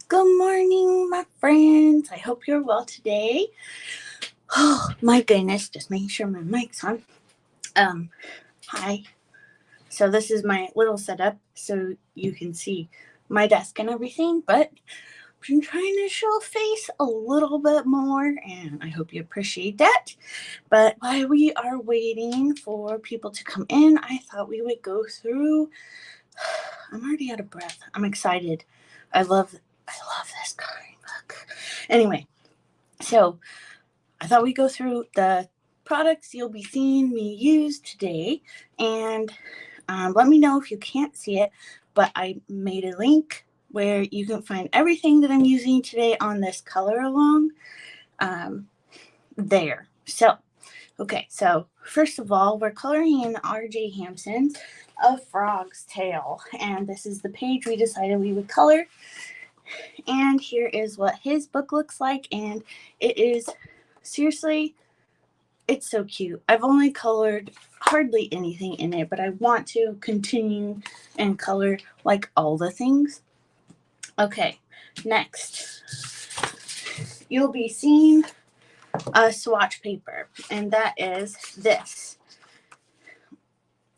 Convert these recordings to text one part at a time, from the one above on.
Good morning, my friends. I hope you're well today. Oh, my goodness, just making sure my mic's on. Hi. So this is my little setup so you can see my desk and everything, but I'm trying to show face a little bit more and I hope you appreciate that. But while we are waiting for people to come in, I thought we would go through I'm already out of breath. I'm excited. I love this coloring book. Anyway, so I thought we'd go through the products you'll be seeing me use today, and let me know if you can't see it, but I made a link where you can find everything that I'm using today on this color along there. So first of all, we're coloring in R.J. Hampson's A Frog's Tale, and this is the page we decided we would color. And here is what his book looks like, and it is seriously, it's so cute. I've only colored hardly anything in it, but I want to continue and color like all the things. Okay, next, you'll be seeing a swatch paper, and that is this,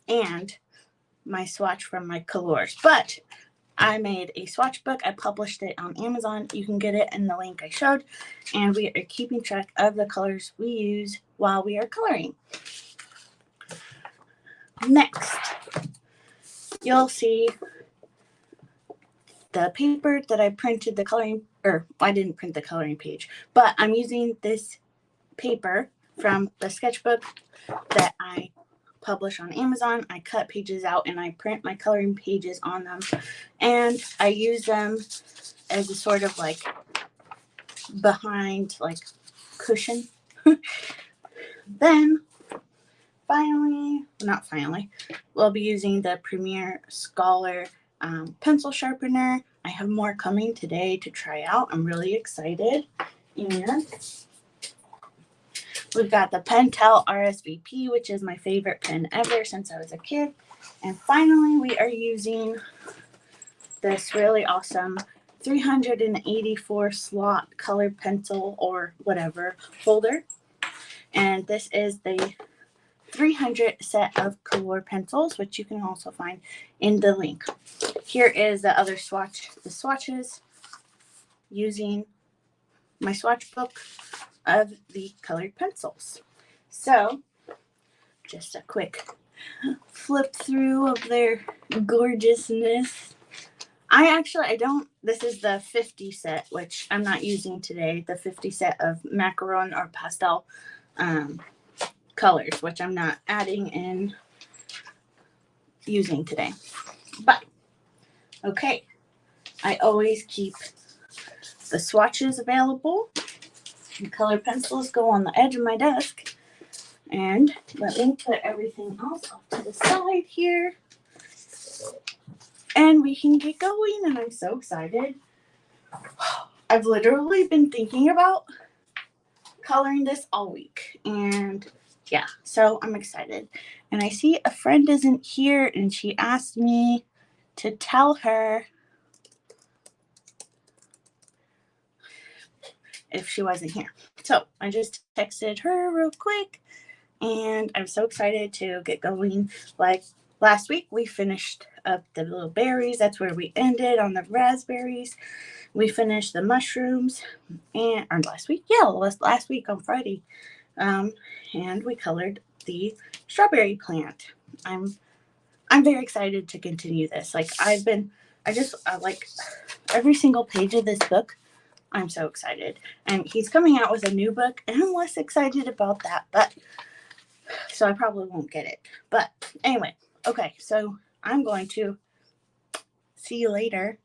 and my swatch from my colors. But I made a swatch book. I published it on Amazon. You can get it in the link I showed. And we are keeping track of the colors we use while we are coloring. Next, you'll see the paper that I printed the coloring, or I didn't print the coloring page, but I'm using this paper from the sketchbook that I publish on Amazon. I cut pages out and I print my coloring pages on them, and I use them as a sort of like behind like cushion. Then finally, we'll be using the Premier Scholar pencil sharpener. I have more coming today to try out. I'm really excited. And we've got the Pentel RSVP, which is my favorite pen ever since I was a kid. And finally, we are using this really awesome 384 slot colored pencil or whatever holder. And this is the 300 set of color pencils, which you can also find in the link. Here is the other the swatches using my swatch book of the colored pencils. So just a quick flip through of their gorgeousness. This is the 50 set, which I'm not using today, the 50 set of macaron or pastel colors, which I'm not adding in using today. But, okay, I always keep the swatches available. The colored pencils go on the edge of my desk. And let me put everything else off to the side here. And we can get going, and I'm so excited. I've literally been thinking about coloring this all week, and yeah, so I'm excited. And I see a friend isn't here, and she asked me to tell her if she wasn't here. So I just texted her real quick, and I'm so excited to get going. Like last week, we finished up the little berries. That's where we ended on the raspberries. We finished the mushrooms, and or last week, yeah, last week on Friday, and we colored the strawberry plant. I'm very excited to continue this. Like I like every single page of this book. I'm so excited, and he's coming out with a new book, and I'm less excited about that, but so I probably won't get it. But anyway, okay, so I'm going to see you later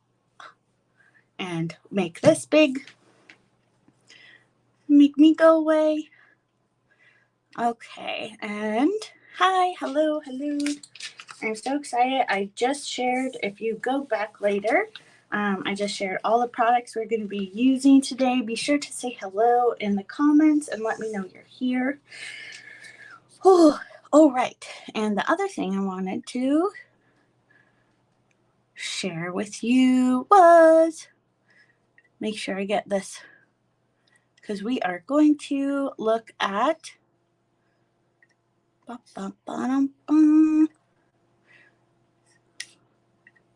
and make this big. Make me go away. Okay, and hi, hello. I'm so excited. I just shared, if you go back later, I just shared all the products we're going to be using today. Be sure to say hello in the comments and let me know you're here. Oh, all right. And the other thing I wanted to share with you was make sure I get this, because we are going to look at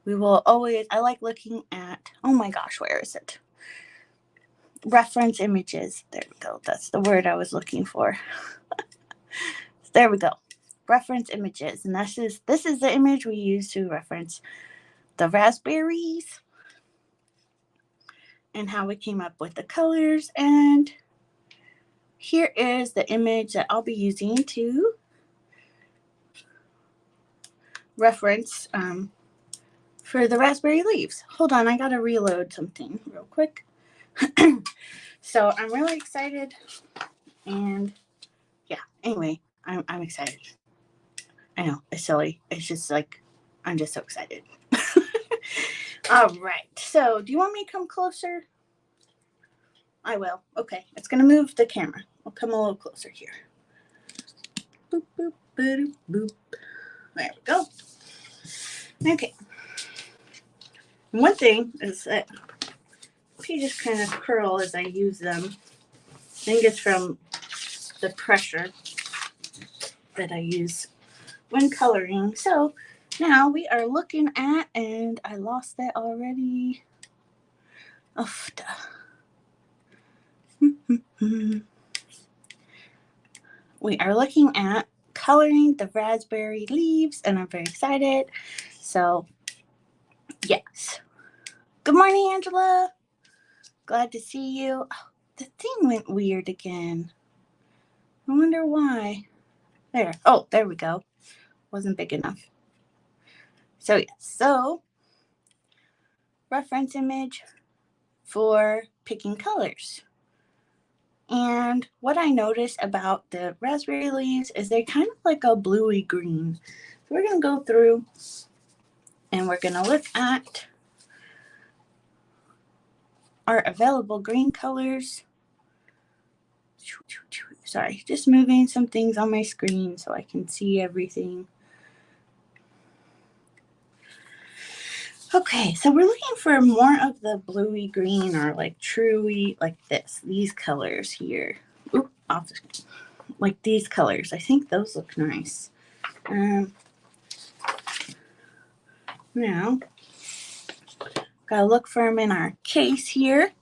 we will always, I like looking at, oh my gosh, where is it? Reference images. There we go. That's the word I was looking for. There we go. Reference images. And this is the image we use to reference the raspberries and how we came up with the colors. And here is the image that I'll be using to reference for the raspberry leaves. Hold on, I gotta reload something real quick. So I'm really excited, and yeah, anyway, I'm excited. I know, it's silly. It's just like, I'm just so excited. All right, so do you want me to come closer? I will. Okay, it's gonna move the camera. I'll come a little closer here. Boop, boop, boop, boop. There we go. Okay. One thing is that pages kind of curl as I use them. I think it's from the pressure that I use when coloring. So now we are looking at, and I lost that already. Oh, we are looking at coloring the raspberry leaves, and I'm very excited. So, yes. Good morning, Angela. Glad to see you. Oh, the thing went weird again. I wonder why. There. Oh, there we go. Wasn't big enough. So, yes. So, reference image for picking colors. And what I noticed about the raspberry leaves is they're kind of like a bluey green. So we're going to go through and we're going to look at our available green colors. Sorry, just moving some things on my screen so I can see everything. Okay, so we're looking for more of the bluey green, or like truey, like these colors here. Oop, off the screen. Like these colors. I think those look nice. Now, gotta look for them in our case here.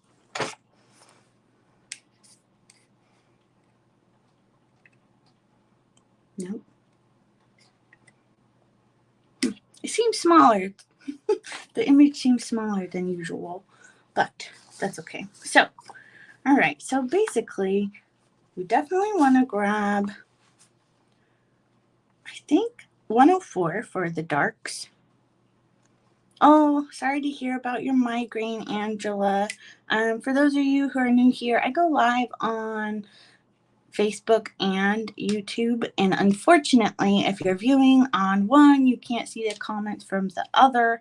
Nope. It seems smaller. The image seems smaller than usual, but that's okay. So, all right. So basically, we definitely want to grab, I think, 104 for the darks. Oh, sorry to hear about your migraine, Angela. For those of you who are new here, I go live on Facebook and YouTube, and unfortunately, if you're viewing on one, you can't see the comments from the other,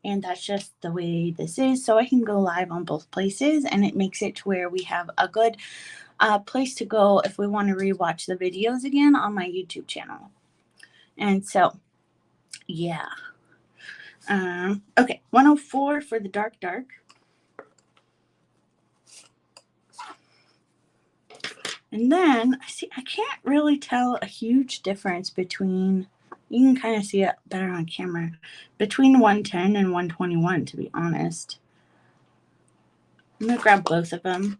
and that's just the way this is. So I can go live on both places, and it makes it to where we have a good place to go if we want to rewatch the videos again on my YouTube channel. And so, yeah. Okay, 104 for the dark. And then, I can't really tell a huge difference between, you can kind of see it better on camera, between 110 and 121, to be honest. I'm going to grab both of them,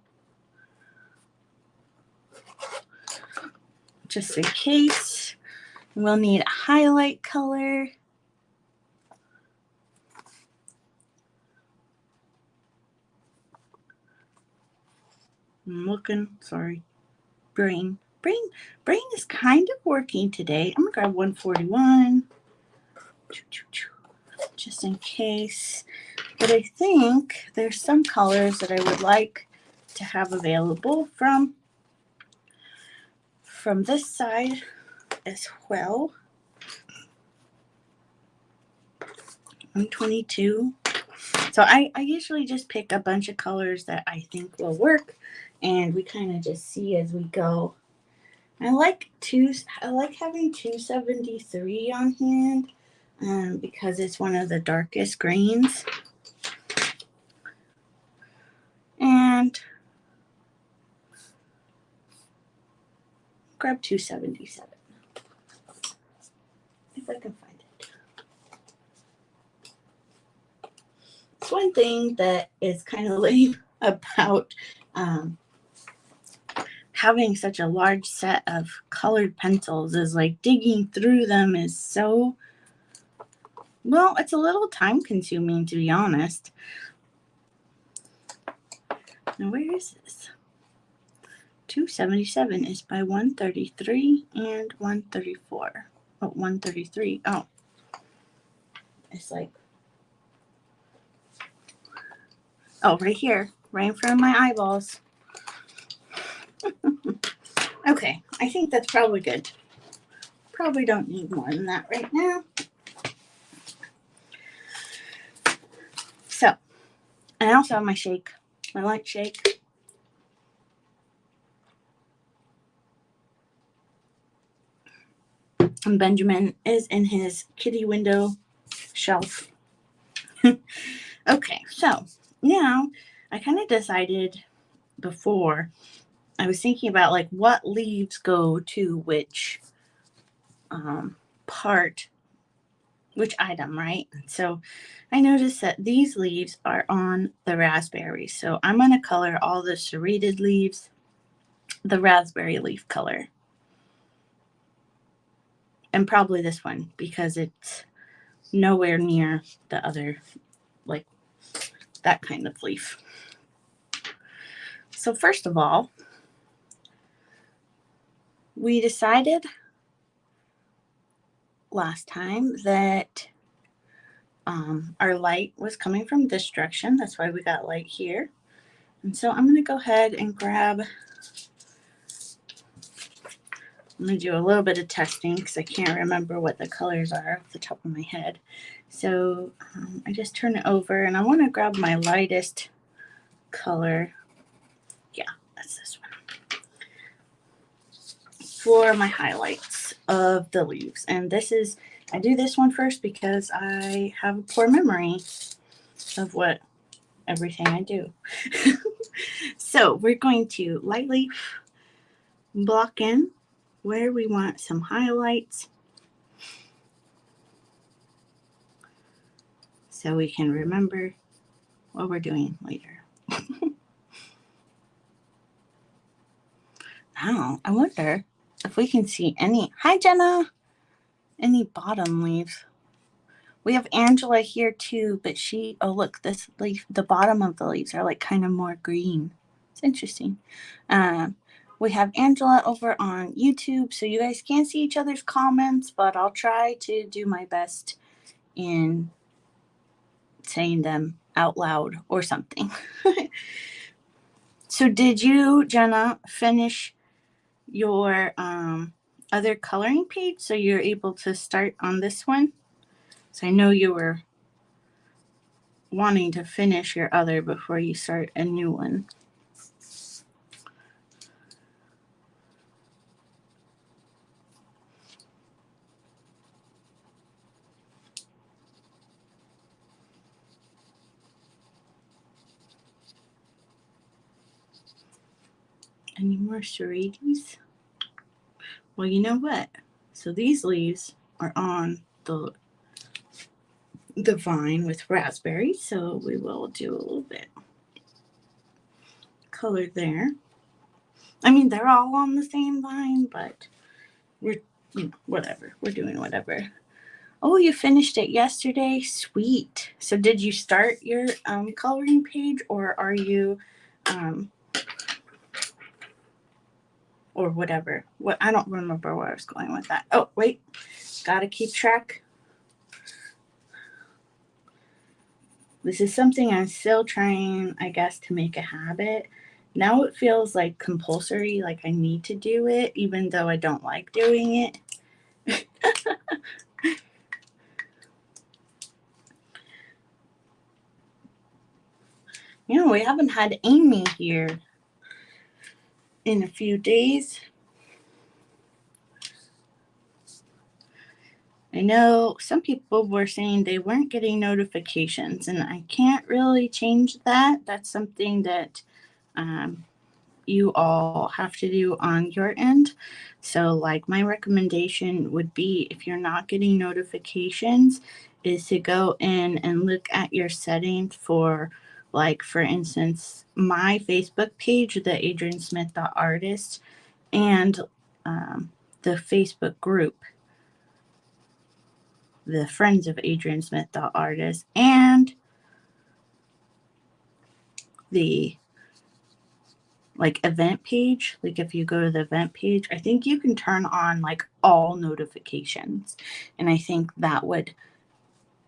just in case. We'll need a highlight color. I'm looking, sorry. Brain is kind of working today. I'm going to grab 141. Just in case. But I think there's some colors that I would like to have available from this side as well. 122. So I usually just pick a bunch of colors that I think will work, and we kind of just see as we go. I like having 273 on hand because it's one of the darkest greens. and grab 277. If I can find it. It's one thing that is kind of lame about having such a large set of colored pencils is like digging through them is so, well, it's a little time consuming, to be honest. Now, where is this? 277 is by 133 and 134. Oh, 133. Oh, it's like, oh, right here, right in front of my eyeballs. Okay, I think that's probably good. Probably don't need more than that right now. So, and I also have my shake, my light shake. And Benjamin is in his kitty window shelf. Okay, so now I kind of decided before, I was thinking about like what leaves go to which part, which item, right? So I noticed that these leaves are on the raspberry. So I'm going to color all the serrated leaves the raspberry leaf color. And probably this one because it's nowhere near the other, like that kind of leaf. So first of all, we decided last time that our light was coming from this direction. That's why we got light here. And so I'm going to go ahead and grab, I'm going to do a little bit of testing because I can't remember what the colors are off the top of my head. So I just turn it over and I want to grab my lightest color. Yeah, that's this one. For my highlights of the leaves. And this is, I do this one first because I have a poor memory of what everything I do. So we're going to lightly block in where we want some highlights so we can remember what we're doing later. Now, I wonder if we can see any, hi Jenna, any bottom leaves. We have Angela here too, but she, oh look, this leaf, the bottom of the leaves are like kind of more green. It's interesting. We have Angela over on YouTube, so you guys can't see each other's comments, but I'll try to do my best in saying them out loud or something. So did you, Jenna, finish your other coloring page so you're able to start on this one? So I know you were wanting to finish your other before you start a new one. Any more serrates? Well, you know what? So these leaves are on the vine with raspberry, so we will do a little bit color there. I mean, they're all on the same vine, but we're, you know, whatever. We're doing whatever. Oh, you finished it yesterday? Sweet. So did you start your coloring page, or are you or whatever? What, I don't remember where I was going with that. Oh, wait. Gotta keep track. This is something I'm still trying, I guess, to make a habit. Now it feels like compulsory, like I need to do it, even though I don't like doing it. You know, we haven't had Amy here in a few days. I know some people were saying they weren't getting notifications, and I can't really change that. That's something that you all have to do on your end. So like my recommendation would be, if you're not getting notifications, is to go in and look at your settings for, like, for instance, my Facebook page, the AdrienneSmith.Artist, and the Facebook group, the Friends of AdrienneSmith.Artist, and the like event page. Like if you go to the event page, I think you can turn on like all notifications, and I think that would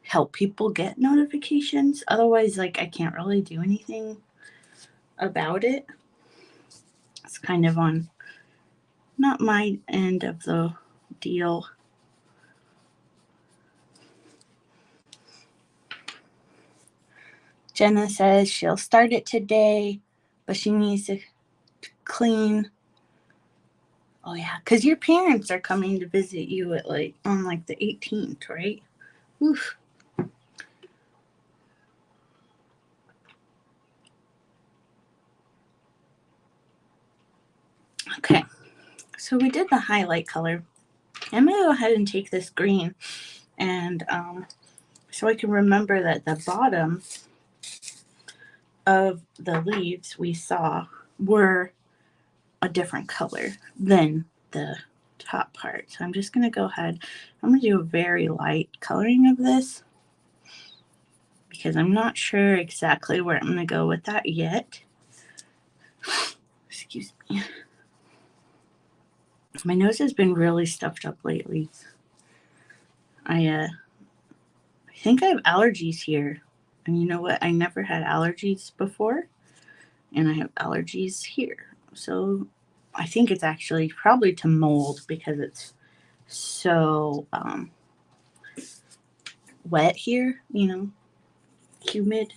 help people get notifications. Otherwise, like, I can't really do anything about it. It's kind of on not my end of the deal. Jenna says she'll start it today, but she needs to clean. Oh yeah, because your parents are coming to visit you at like on like the 18th, right? Oof. Okay, so we did the highlight color. I'm gonna go ahead and take this green, and so I can remember that the bottom of the leaves we saw were a different color than the top part. So I'm just going to go ahead. I'm going to do a very light coloring of this because I'm not sure exactly where I'm going to go with that yet. Excuse me. My nose has been really stuffed up lately. I think I have allergies here. And you know what? I never had allergies before, and I have allergies here. So I think it's actually probably to mold because it's so wet here, you know, humid.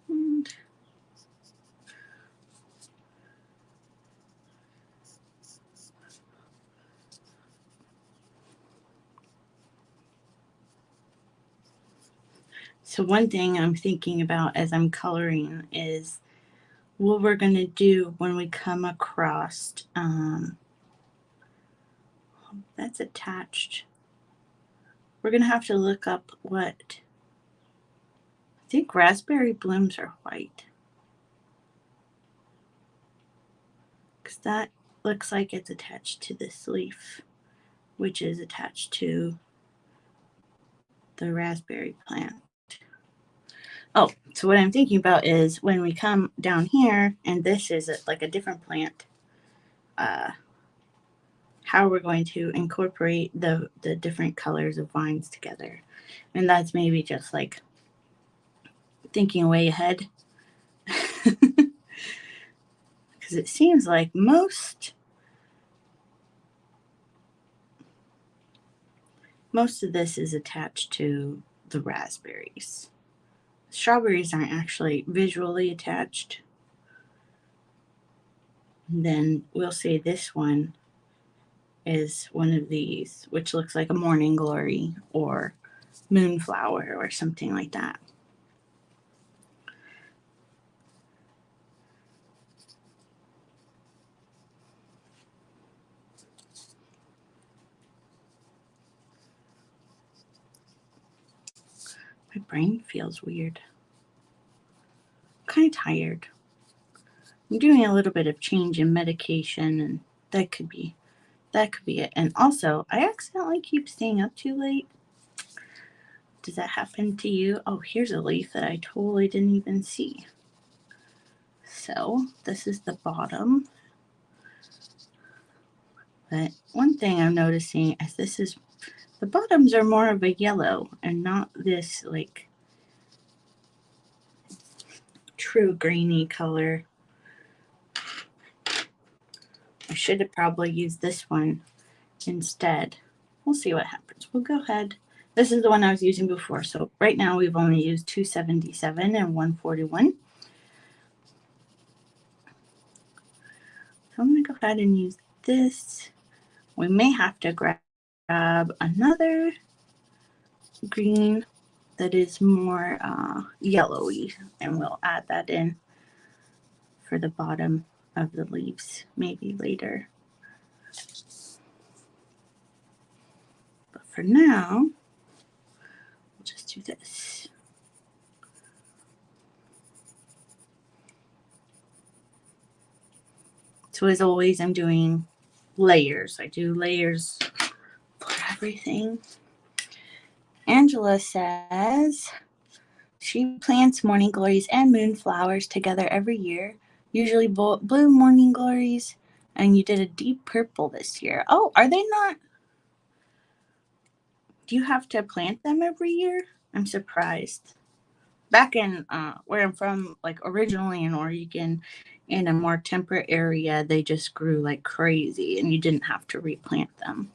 And so one thing I'm thinking about as I'm coloring is what we're going to do when we come across, that's attached. We're going to have to look up what, I think raspberry blooms are white. Because that looks like it's attached to this leaf, which is attached to the raspberry plant. Oh, so what I'm thinking about is when we come down here, and this is like a different plant, how we're going to incorporate the different colors of vines together. And that's maybe just like thinking way ahead. Because it seems like most of this is attached to the raspberries. Strawberries aren't actually visually attached. And then we'll say this one is one of these, which looks like a morning glory or moonflower or something like that. My brain feels weird. I'm kind of tired. I'm doing a little bit of change in medication, and that could be it. And also, I accidentally keep staying up too late. Does that happen to you? Oh, here's a leaf that I totally didn't even see. So this is the bottom. But one thing I'm noticing is the bottoms are more of a yellow and not this like true greeny color. I should have probably used this one instead. We'll see what happens. We'll go ahead. This is the one I was using before. So right now we've only used 277 and 141. So I'm going to go ahead and use this. We may have to grab another green that is more yellowy, and we'll add that in for the bottom of the leaves maybe later. But for now, we'll just do this. So as always, I'm doing layers. I do layers for everything. Angela says she plants morning glories and moonflowers together every year, usually blue morning glories, and you did a deep purple this year. Oh, are they not? Do you have to plant them every year? I'm surprised. Back in where I'm from, like originally in Oregon, in a more temperate area, they just grew like crazy and you didn't have to replant them.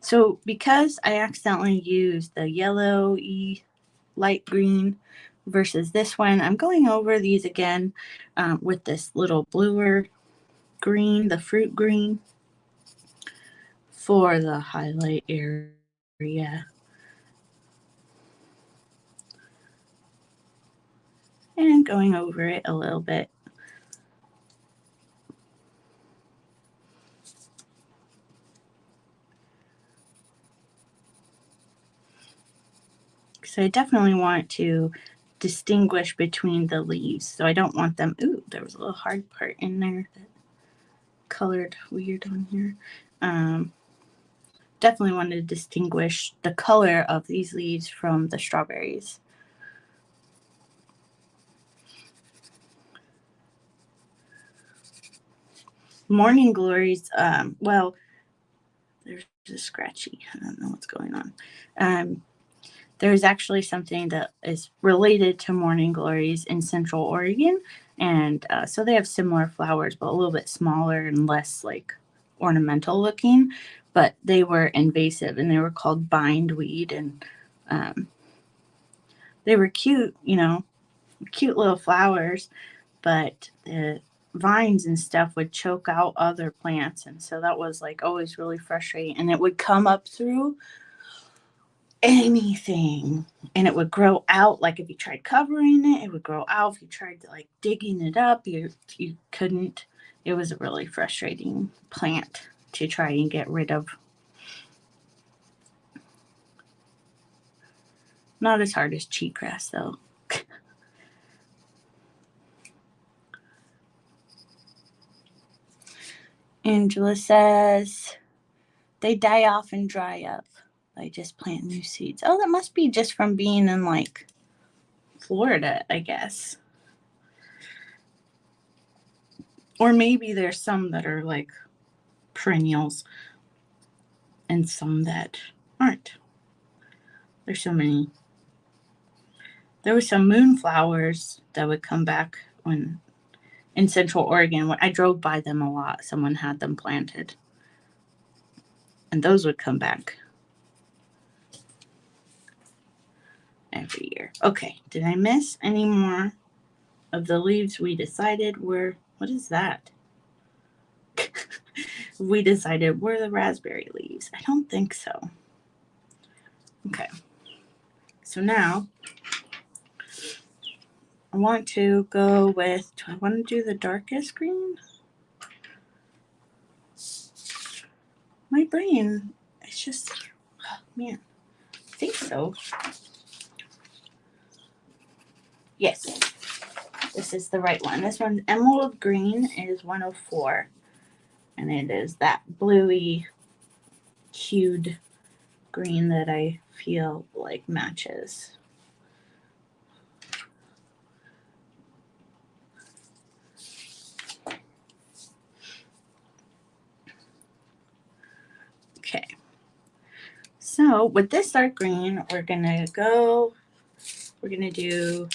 So because I accidentally used the yellowy light green versus this one, I'm going over these again with this little bluer green, the fruit green, for the highlight area. And going over it a little bit. So I definitely want to distinguish between the leaves. So I don't want them, ooh, there was a little hard part in there that colored weird on here. Definitely want to distinguish the color of these leaves from the strawberries. Morning glories, well, there's a scratchy. I don't know what's going on. There's actually something that is related to morning glories in Central Oregon. And so they have similar flowers, but a little bit smaller and less like ornamental looking. But they were invasive and they were called bindweed. And they were cute, you know, cute little flowers, but the vines and stuff would choke out other plants. And so that was like always really frustrating. And it would come up through anything and it would grow out. Like if you tried covering it, it would grow out. If you tried to like digging it up, you couldn't. It was a really frustrating plant to try and get rid of. Not as hard as cheatgrass though. Angela says they die off and dry up. I just plant new seeds. Oh, that must be just from being in like Florida, I guess. Or maybe there's some that are like perennials and some that aren't. There's so many. There were some moonflowers that would come back when in Central Oregon. When I drove by them a lot, someone had them planted. And those would come back every year. Okay, did I miss any more of the leaves we decided were, what is that? We decided were the raspberry leaves. I don't think so. Okay, so now I want to go with, do I want to do the darkest green? My brain, it's just, oh man, I think so. Yes, this is the right one. This one's emerald green is 104. And it is that bluey hued green that I feel like matches. Okay. So with this dark green, we're gonna do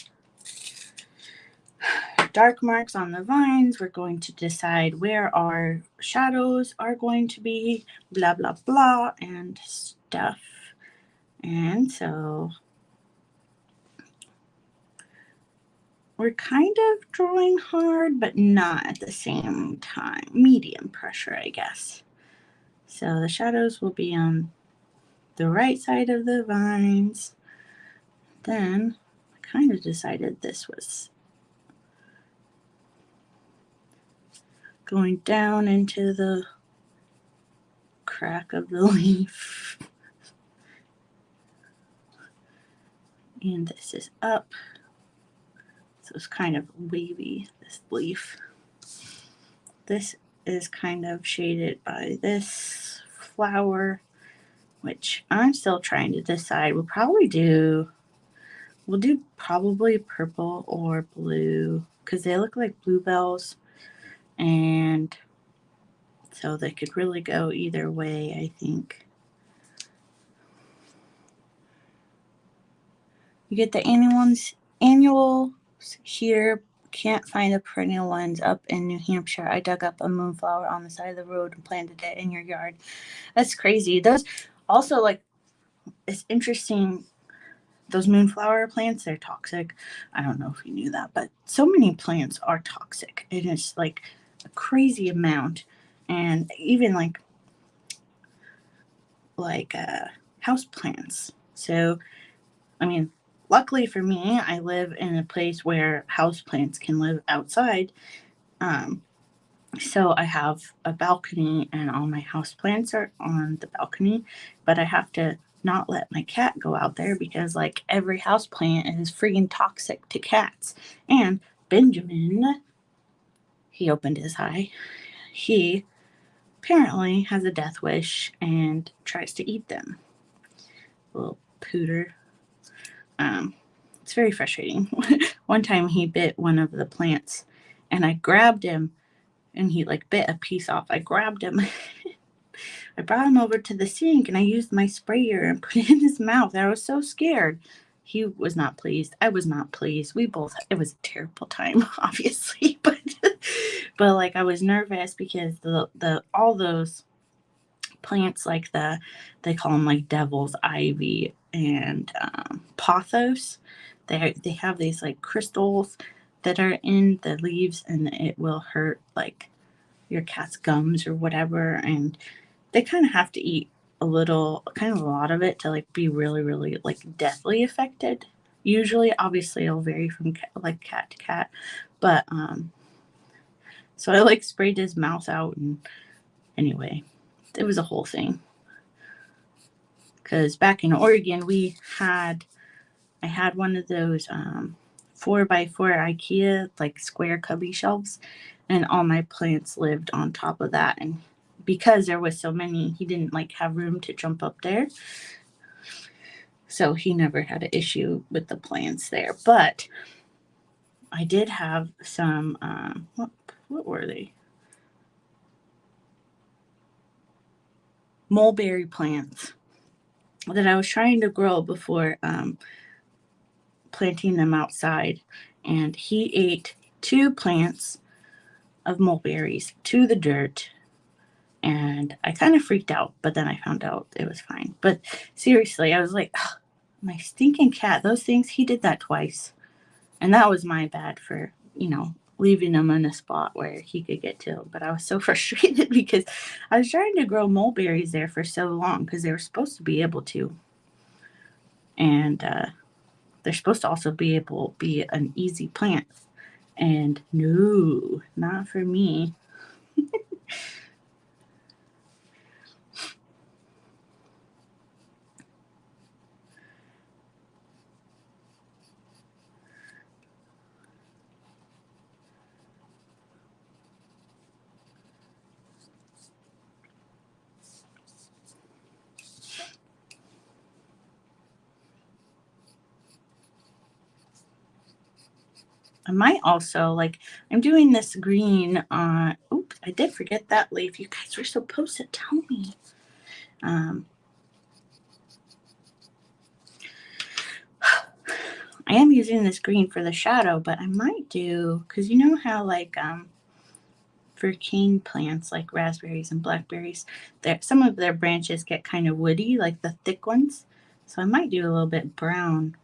dark marks on the vines. We're going to decide where our shadows are going to be, blah, blah, blah, and stuff. And so we're kind of drawing hard, but not at the same time. Medium pressure, I guess. So the shadows will be on the right side of the vines. Then I kind of decided this was going down into the crack of the leaf. And this is up. So it's kind of wavy, this leaf. This is kind of shaded by this flower, which I'm still trying to decide. We'll do probably purple or blue because they look like bluebells, and so they could really go either way, I think. You get the annuals here. Can't find the perennial ones up in New Hampshire. I dug up a moonflower on the side of the road and planted it in your yard. That's crazy. Those also, like, it's interesting. Those moonflower plants, they're toxic. I don't know if you knew that, but so many plants are toxic. And it's like a crazy amount. And even like house plants. So, I mean, luckily for me, I live in a place where houseplants can live outside. So I have a balcony and all my houseplants are on the balcony, but I have to not let my cat go out there because like every houseplant is freaking toxic to cats. And Benjamin, he opened his eye. He apparently has a death wish and tries to eat them. Little pooter. It's very frustrating. One time he bit one of the plants and I grabbed him and he like bit a piece off. I grabbed him. I brought him over to the sink and I used my sprayer and put it in his mouth. I was so scared. He was not pleased. I was not pleased. We both, it was a terrible time, obviously, but like I was nervous because the all those plants like they call them like devil's ivy and pothos. They have these like crystals that are in the leaves and it will hurt like your cat's gums or whatever, and they kind of have to eat a lot of it to like be really, really like deathly affected. Usually, obviously, it'll vary from cat to cat, but so I like sprayed his mouth out, and anyway, it was a whole thing. Because back in Oregon, I had one of those 4x4 IKEA like square cubby shelves, and all my plants lived on top of that. And because there was so many, he didn't like have room to jump up there. So he never had an issue with the plants there. But I did have some, what were they? Mulberry plants that I was trying to grow before planting them outside. And he ate 2 plants of mulberries to the dirt. And I kind of freaked out, but then I found out it was fine. But seriously, I was like, oh, my stinking cat, those things, he did that twice. And that was my bad for, leaving him in a spot where he could get to. But I was so frustrated because I was trying to grow mulberries there for so long because they were supposed to be able to. And they're supposed to also be able to be an easy plant. And no, not for me. I might also, I'm doing this green on, oops, I did forget that leaf. You guys were supposed to tell me. I am using this green for the shadow, but I might do, because you know how, for cane plants, like raspberries and blackberries, some of their branches get kind of woody, like the thick ones. So I might do a little bit brown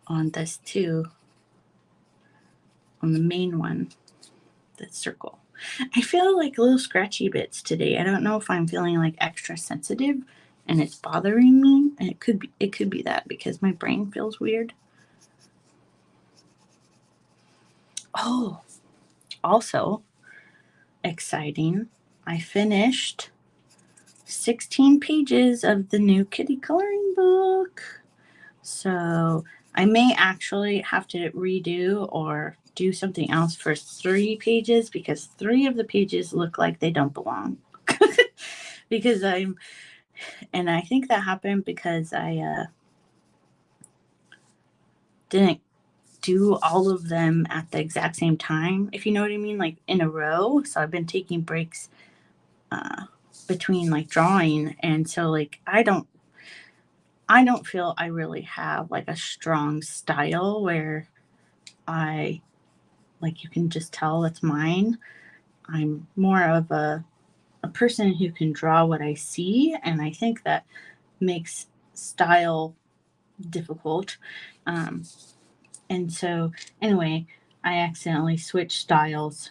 on this too, on the main one, that circle. I feel like little scratchy bits today. I don't know if I'm feeling like extra sensitive and it's bothering me. And it could be that because my brain feels weird. Oh, also exciting. I finished 16 pages of the new kitty coloring book. So I may actually have to redo or do something else for 3 pages because 3 of the pages look like they don't belong. Because and I think that happened because I didn't do all of them at the exact same time, if you know what I mean, like in a row. So I've been taking breaks between like drawing, and so like I don't feel I really have like a strong style where I like you can just tell it's mine. I'm more of a person who can draw what I see, and I think that makes style difficult. And so anyway, I accidentally switched styles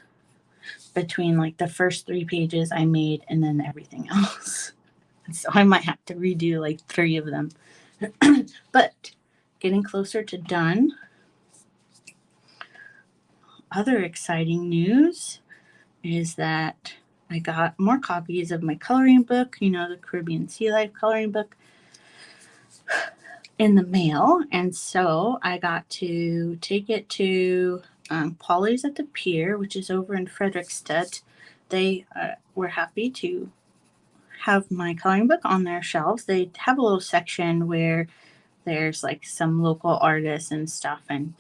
between like the first 3 pages I made and then everything else. So I might have to redo like 3 of them. But getting closer to done. Other exciting news is that I got more copies of my coloring book, you know, the Caribbean Sea Life coloring book, in the mail. And so I got to take it to Polly's at the Pier, which is over in Frederickstedt. They were happy to have my coloring book on their shelves. They have a little section where there's like some local artists and stuff, and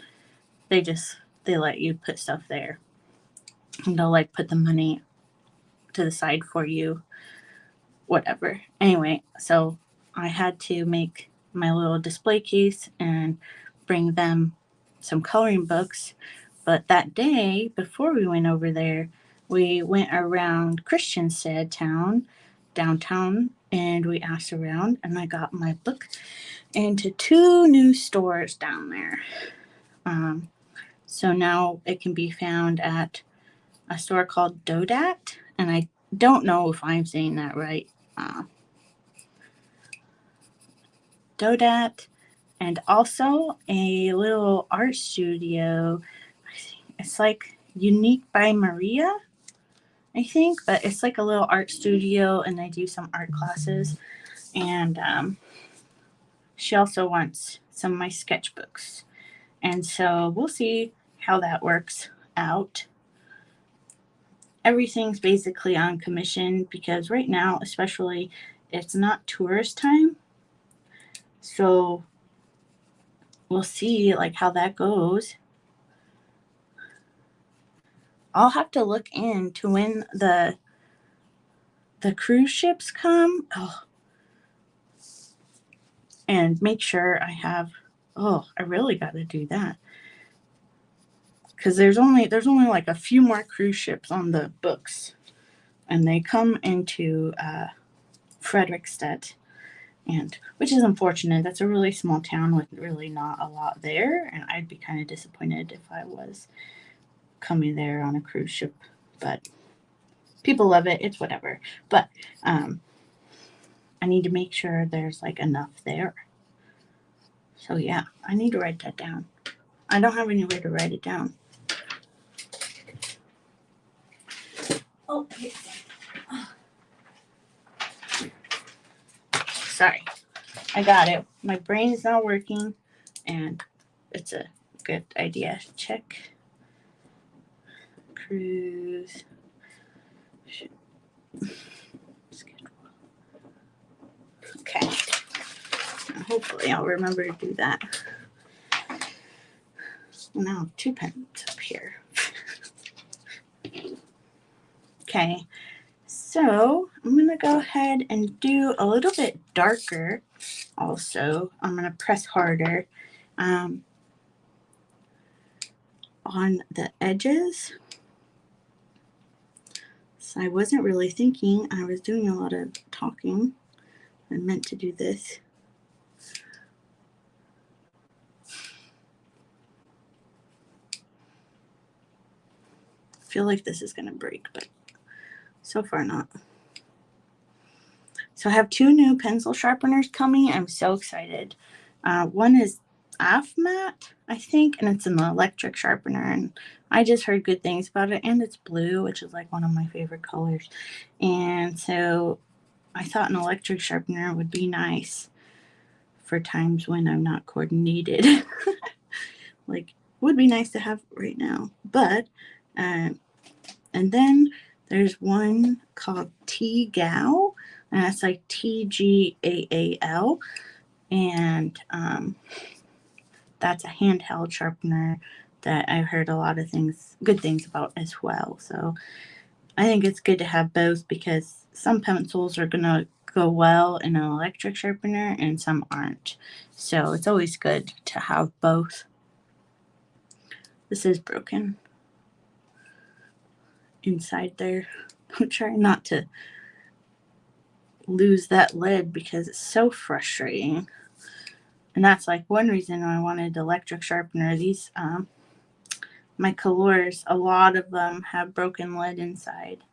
they let you put stuff there. And they'll like put the money to the side for you, whatever. Anyway, so I had to make my little display case and bring them some coloring books. But that day, before we went over there, we went around Christiansted downtown, and we asked around, and I got my book into 2 new stores down there. So now it can be found at a store called Dodat, and I don't know if I'm saying that right. Dodat, and also a little art studio. It's like Unique by Maria, I think, but it's like a little art studio, and they do some art classes. And she also wants some of my sketchbooks. And so we'll see how that works out. Everything's basically on commission because right now, especially, it's not tourist time. So we'll see like how that goes. I'll have to look into when the cruise ships come. And make sure I have. I really got to do that because there's only like a few more cruise ships on the books, and they come into Frederickstedt, and which is unfortunate. That's a really small town with really not a lot there, and I'd be kind of disappointed if I was coming there on a cruise ship, but people love it. It's whatever. But I need to make sure there's like enough there. So yeah, I need to write that down. I don't have any way to write it down. Oh, sorry. I got it. My brain is not working, and it's a good idea. Check. Cruise. Okay. Hopefully I'll remember to do that. Now I have 2 pens up here. Okay. So I'm going to go ahead and do a little bit darker also. I'm going to press harder on the edges. So I wasn't really thinking. I was doing a lot of talking. I meant to do this. feel like this is going to break, but so far not. So I have 2 new pencil sharpeners coming. I'm so excited. One is AFMAT, I think, and it's an electric sharpener, and I just heard good things about it, and it's blue, which is like one of my favorite colors. And so I thought an electric sharpener would be nice for times when I'm not coordinated. Like, would be nice to have right now. But, and then there's one called T-GAL, and that's like TGAAL, and that's a handheld sharpener that I've heard a lot of good things about as well. So I think it's good to have both because some pencils are going to go well in an electric sharpener and some aren't. So it's always good to have both. This is broken inside there. I'm trying not to lose that lead because it's so frustrating. And that's like one reason I wanted the electric sharpener. These my colors, a lot of them have broken lead inside,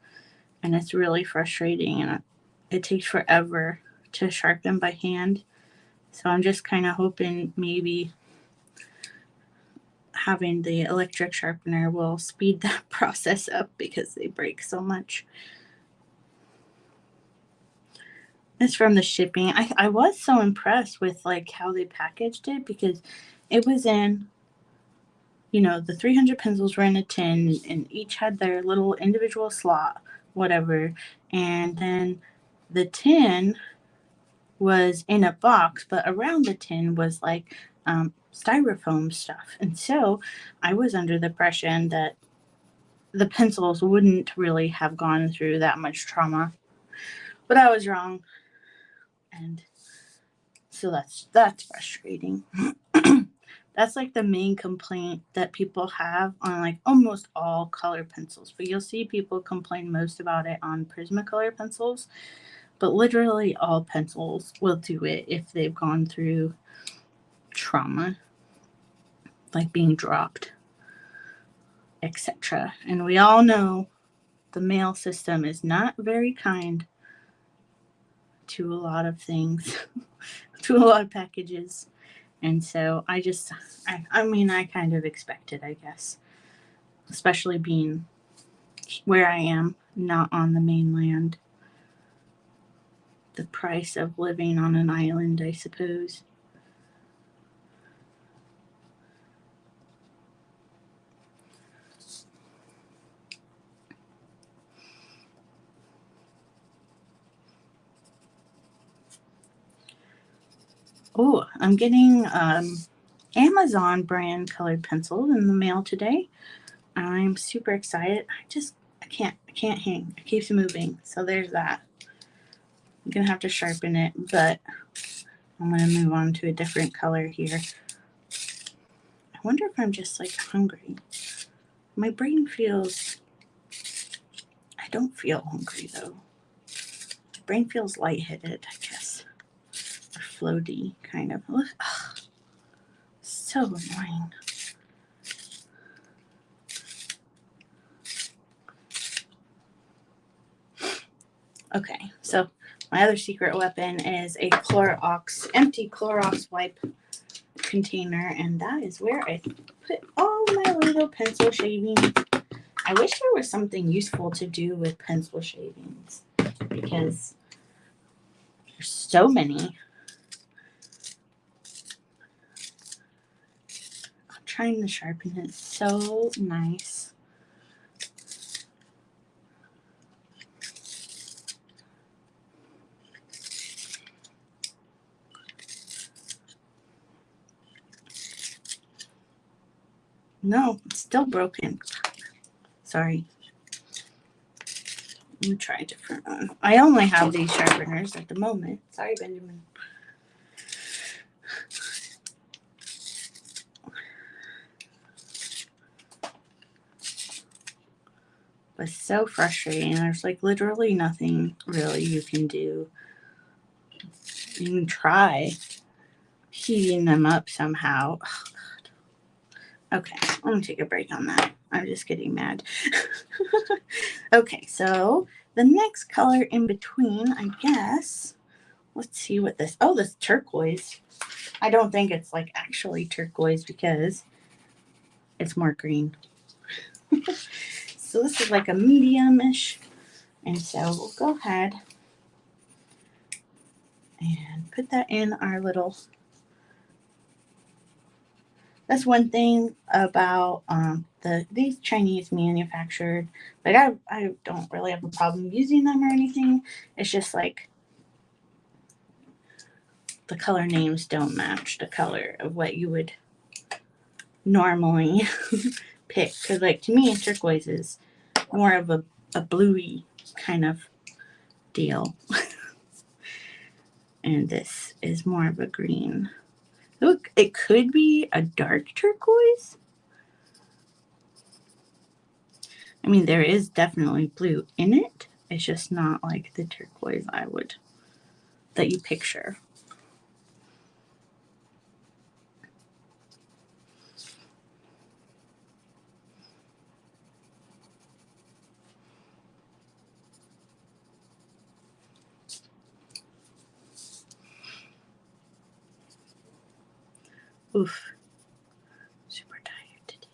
and it's really frustrating, and it takes forever to sharpen by hand. So I'm just kind of hoping maybe having the electric sharpener will speed that process up because they break so much. It's from the shipping. I was so impressed with like how they packaged it because it was in, the 300 pencils were in a tin and each had their little individual slot, whatever. And then the tin was in a box, but around the tin was like styrofoam stuff. And so I was under the impression that the pencils wouldn't really have gone through that much trauma, but I was wrong. And so that's frustrating. That's like the main complaint that people have on like almost all color pencils, but you'll see people complain most about it on Prismacolor pencils. But literally all pencils will do it if they've gone through trauma, like being dropped, etc. And we all know the mail system is not very kind to a lot of things, to a lot of packages. And so I kind of expected, I guess, especially being where I am, not on the mainland. The price of living on an island, I suppose. Oh, I'm getting Amazon brand colored pencils in the mail today. I'm super excited. I can't hang. It keeps moving. So there's that. I'm gonna have to sharpen it, but I'm gonna move on to a different color here. I wonder if I'm just like hungry. My brain feels, I don't feel hungry though. My brain feels lightheaded, I guess. Or floaty, kind of. Ugh, so annoying. Okay, so my other secret weapon is a empty Clorox wipe container, and that is where I put all my little pencil shavings. I wish there was something useful to do with pencil shavings because there's so many. I'm trying to sharpen it so nice. No, it's still broken. Sorry. Let me try a different one. I only have these sharpeners at the moment. Sorry, Benjamin. But so frustrating. There's like literally nothing really you can do. You can try heating them up somehow. Oh, God. Okay, I'm gonna take a break on that. I'm just getting mad. Okay, so the next color in between, I guess. Let's see what this. Oh, this turquoise. I don't think it's like actually turquoise because it's more green. So this is like a medium-ish. And so we'll go ahead and put that in our little. That's one thing about these Chinese manufactured. Like I don't really have a problem using them or anything. It's just like the color names don't match the color of what you would normally pick. Because like to me, turquoise is more of a bluey kind of deal. And this is more of a green. Look, it could be a dark turquoise. I mean, there is definitely blue in it. It's just not like the turquoise that you picture. Oof. Super tired today.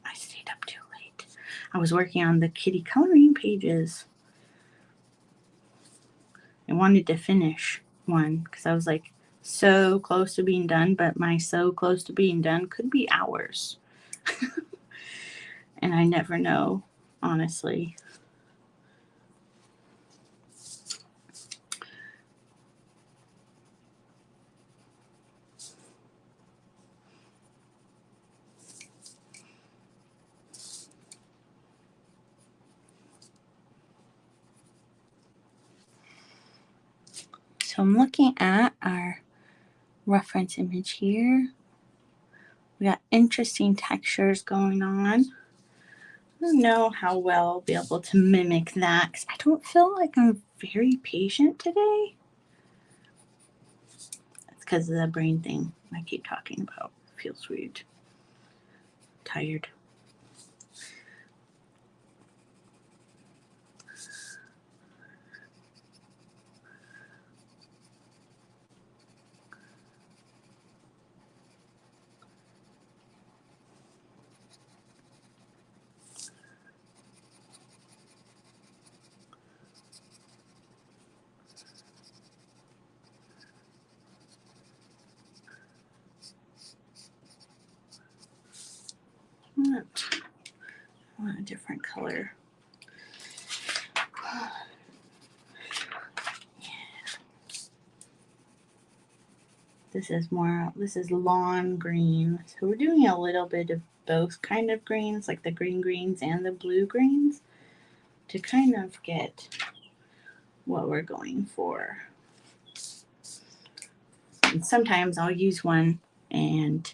I stayed up too late. I was working on the kitty coloring pages. I wanted to finish one because I was like so close to being done, but my so close to being done could be hours. And I never know, honestly. So I'm looking at our reference image here. We got interesting textures going on. I don't know how well I'll be able to mimic that because I don't feel like I'm very patient today. That's because of the brain thing I keep talking about. It feels weird. Tired. I want a different color. This is lawn green. So we're doing a little bit of both kind of greens, like the green greens and the blue greens, to kind of get what we're going for. And sometimes I'll use one and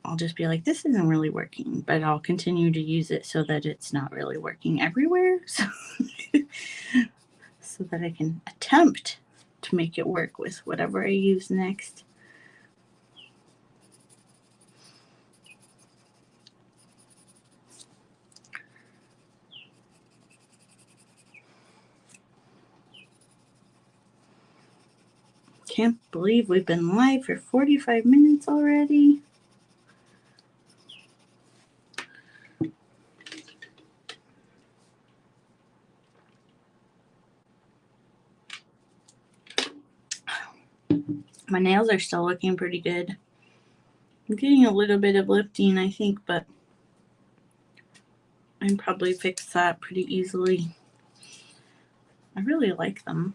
I'll just be like, this isn't really working, but I'll continue to use it so that it's not really working everywhere. So that I can attempt to make it work with whatever I use next. Can't believe we've been live for 45 minutes already. My nails are still looking pretty good. I'm getting a little bit of lifting, I think, but I can probably fix that pretty easily. I really like them.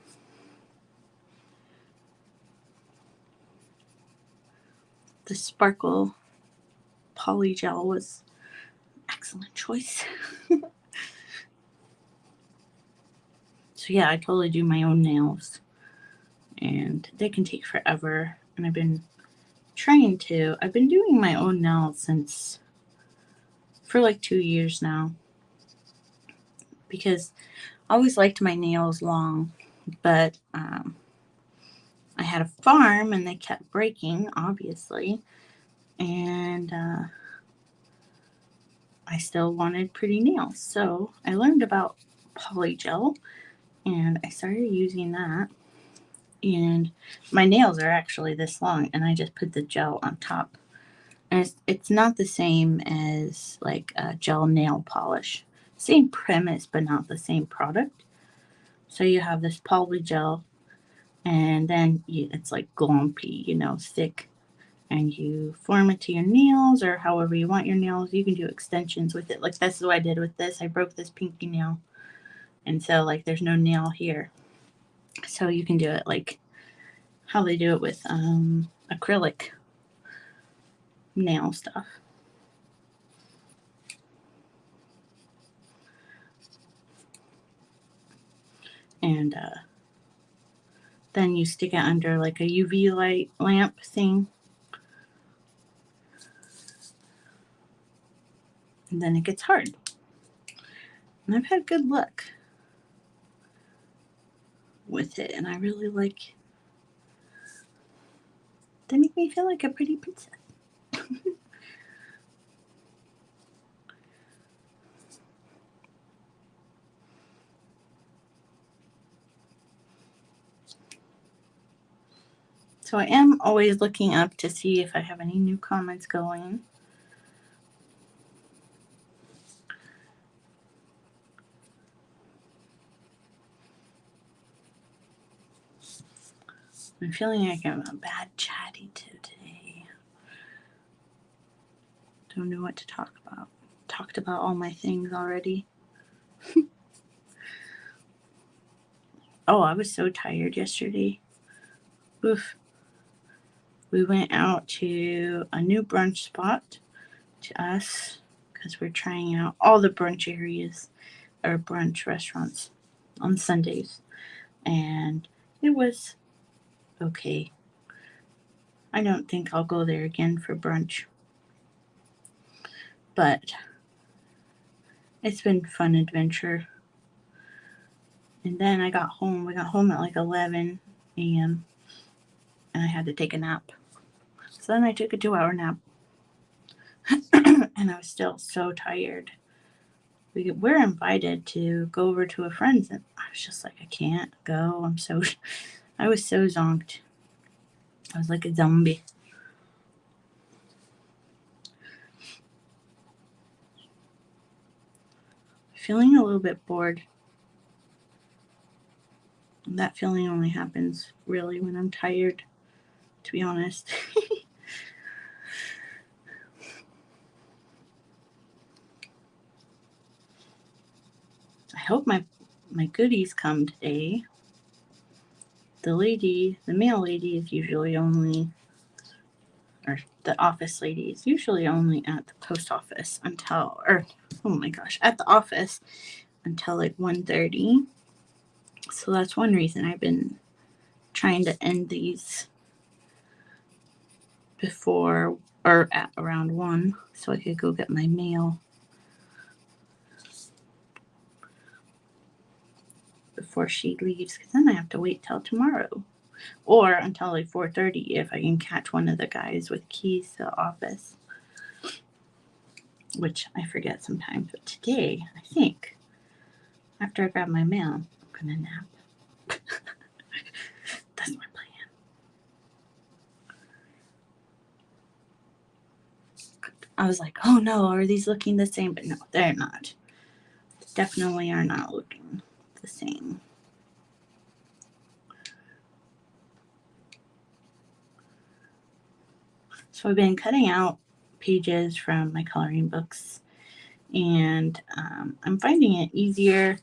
The sparkle poly gel was an excellent choice. So yeah, I totally do my own nails. And they can take forever. And I've been doing my own nails for like 2 years now. Because I always liked my nails long, but I had a farm and they kept breaking, obviously. And I still wanted pretty nails. So I learned about polygel and I started using that. And my nails are actually this long, and I just put the gel on top. And it's not the same as like a gel nail polish. Same premise, but not the same product. So you have this polygel, and then it's like glumpy, thick, and you form it to your nails or however you want your nails. You can do extensions with it. Like this is what I did with this. I broke this pinky nail, and so like there's no nail here. So you can do it like how they do it with acrylic nail stuff. And then you stick it under like a UV light lamp thing. And then it gets hard. And I've had good luck with it, and I really like. They make me feel like a pretty princess. So I am always looking up to see if I have any new comments going. I'm feeling like I'm a bad chatty today. Don't know what to talk about. Talked about all my things already. Oh, I was so tired yesterday. Oof. We went out to a new brunch spot to us because we're trying out all the brunch areas or brunch restaurants on Sundays. And it was okay. I don't think I'll go there again for brunch. But it's been fun adventure. And then I got home. We got home at like 11 a.m. and I had to take a nap. So then I took a 2-hour nap. And I was still so tired. We're invited to go over to a friend's, and I was just like, I can't go. I was so zonked. I was like a zombie. Feeling a little bit bored. That feeling only happens really when I'm tired, to be honest. I hope my goodies come today. The male lady is usually only, or the office lady is usually only at the post office at the office until like 1:30. So that's one reason I've been trying to end these before or at around 1 so I could go get my mail before she leaves, because then I have to wait till tomorrow or until like 4:30 if I can catch one of the guys with keys to the office, which I forget sometimes. But today, I think after I grab my mail, I'm gonna nap. That's my plan. I was like, oh no, are these looking the same? But no, they're not. Definitely are not looking the same. So I've been cutting out pages from my coloring books, and I'm finding it easier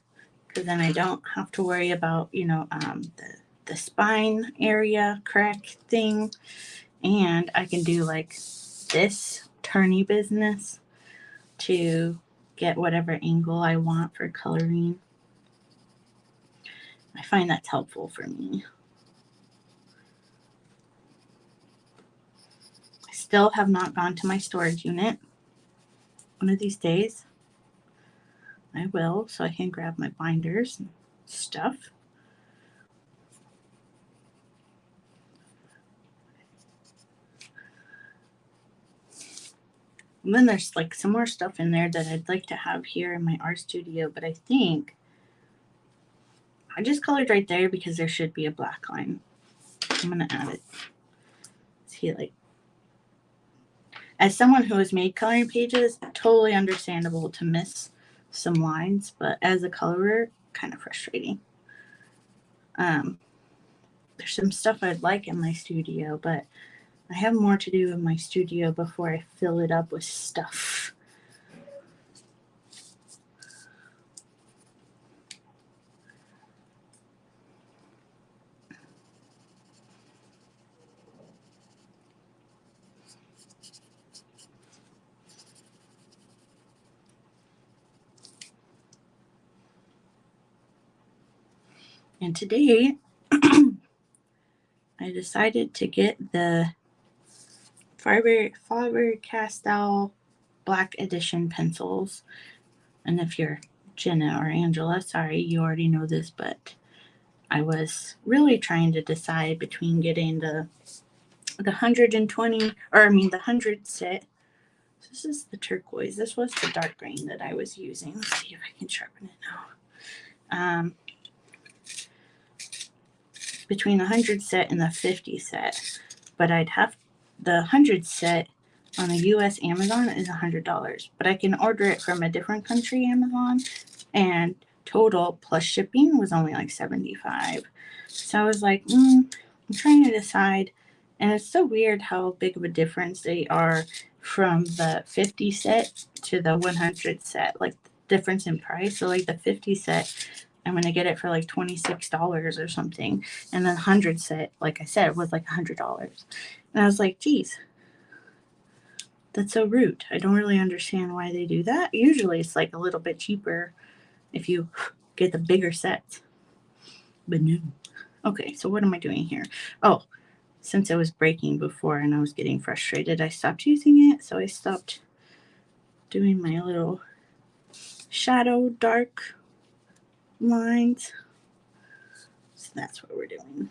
because then I don't have to worry about, the spine area crack thing, and I can do like this turny business to get whatever angle I want for coloring. I find that's helpful for me. I still have not gone to my storage unit. One of these days I will, so I can grab my binders and stuff. then there's like some more stuff in there that I'd like to have here in my art studio, but I think I just colored right there because there should be a black line. I'm gonna add it. See, like, as someone who has made coloring pages, totally understandable to miss some lines, but as a colorer, kind of frustrating. There's some stuff I'd like in my studio, but I have more to do in my studio before I fill it up with stuff. And today, I decided to get the Faber-Castell Black Edition pencils. And if you're Jenna or Angela, sorry, you already know this, but I was really trying to decide between getting the 120, or I mean the 100 set. This is the turquoise. This was the dark green that I was using. Let's see if I can sharpen it now. Between the 100 set and the 50 set, but I'd have the 100 set on the US Amazon is $100, but I can order it from a different country Amazon, and total plus shipping was only like $75. So I was like, I'm trying to decide, and it's so weird how big of a difference they are from the 50 set to the 100 set, like the difference in price. So like the 50 set, I'm going to get it for like $26 or something. And then 100 set, like I said, was like $100. And I was like, geez, that's so rude. I don't really understand why they do that. Usually it's like a little bit cheaper if you get the bigger sets. But no. Okay, so what am I doing here? Oh, since it was breaking before and I was getting frustrated, I stopped using it. So I stopped doing my little shadow dark lines. So that's what we're doing.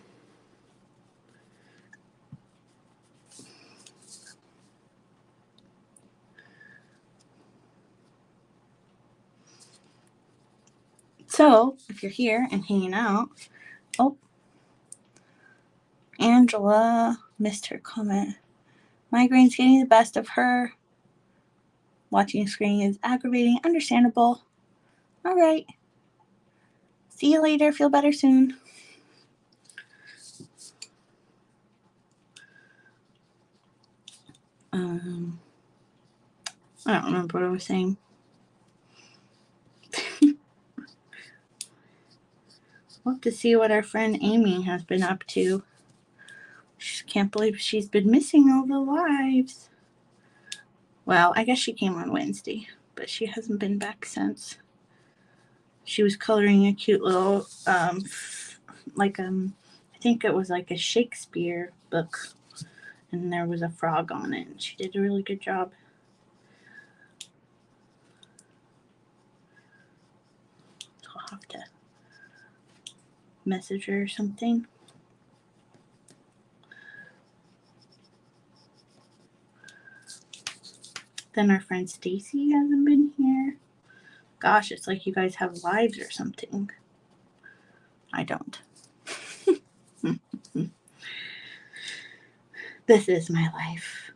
So if you're here and hanging out, oh, Angela missed her comment. Migraine's getting the best of her. Watching screen is aggravating. Understandable. All right. See you later. Feel better soon. I don't remember what I was saying. We'll have to see what our friend Amy has been up to. She can't believe she's been missing all the lives. Well, I guess she came on Wednesday, but she hasn't been back since. She was coloring a cute little, I think it was like a Shakespeare book, and there was a frog on it, and she did a really good job. So I'll have to message her or something. Then our friend Stacy hasn't been here. Gosh, it's like you guys have lives or something. I don't. This is my life.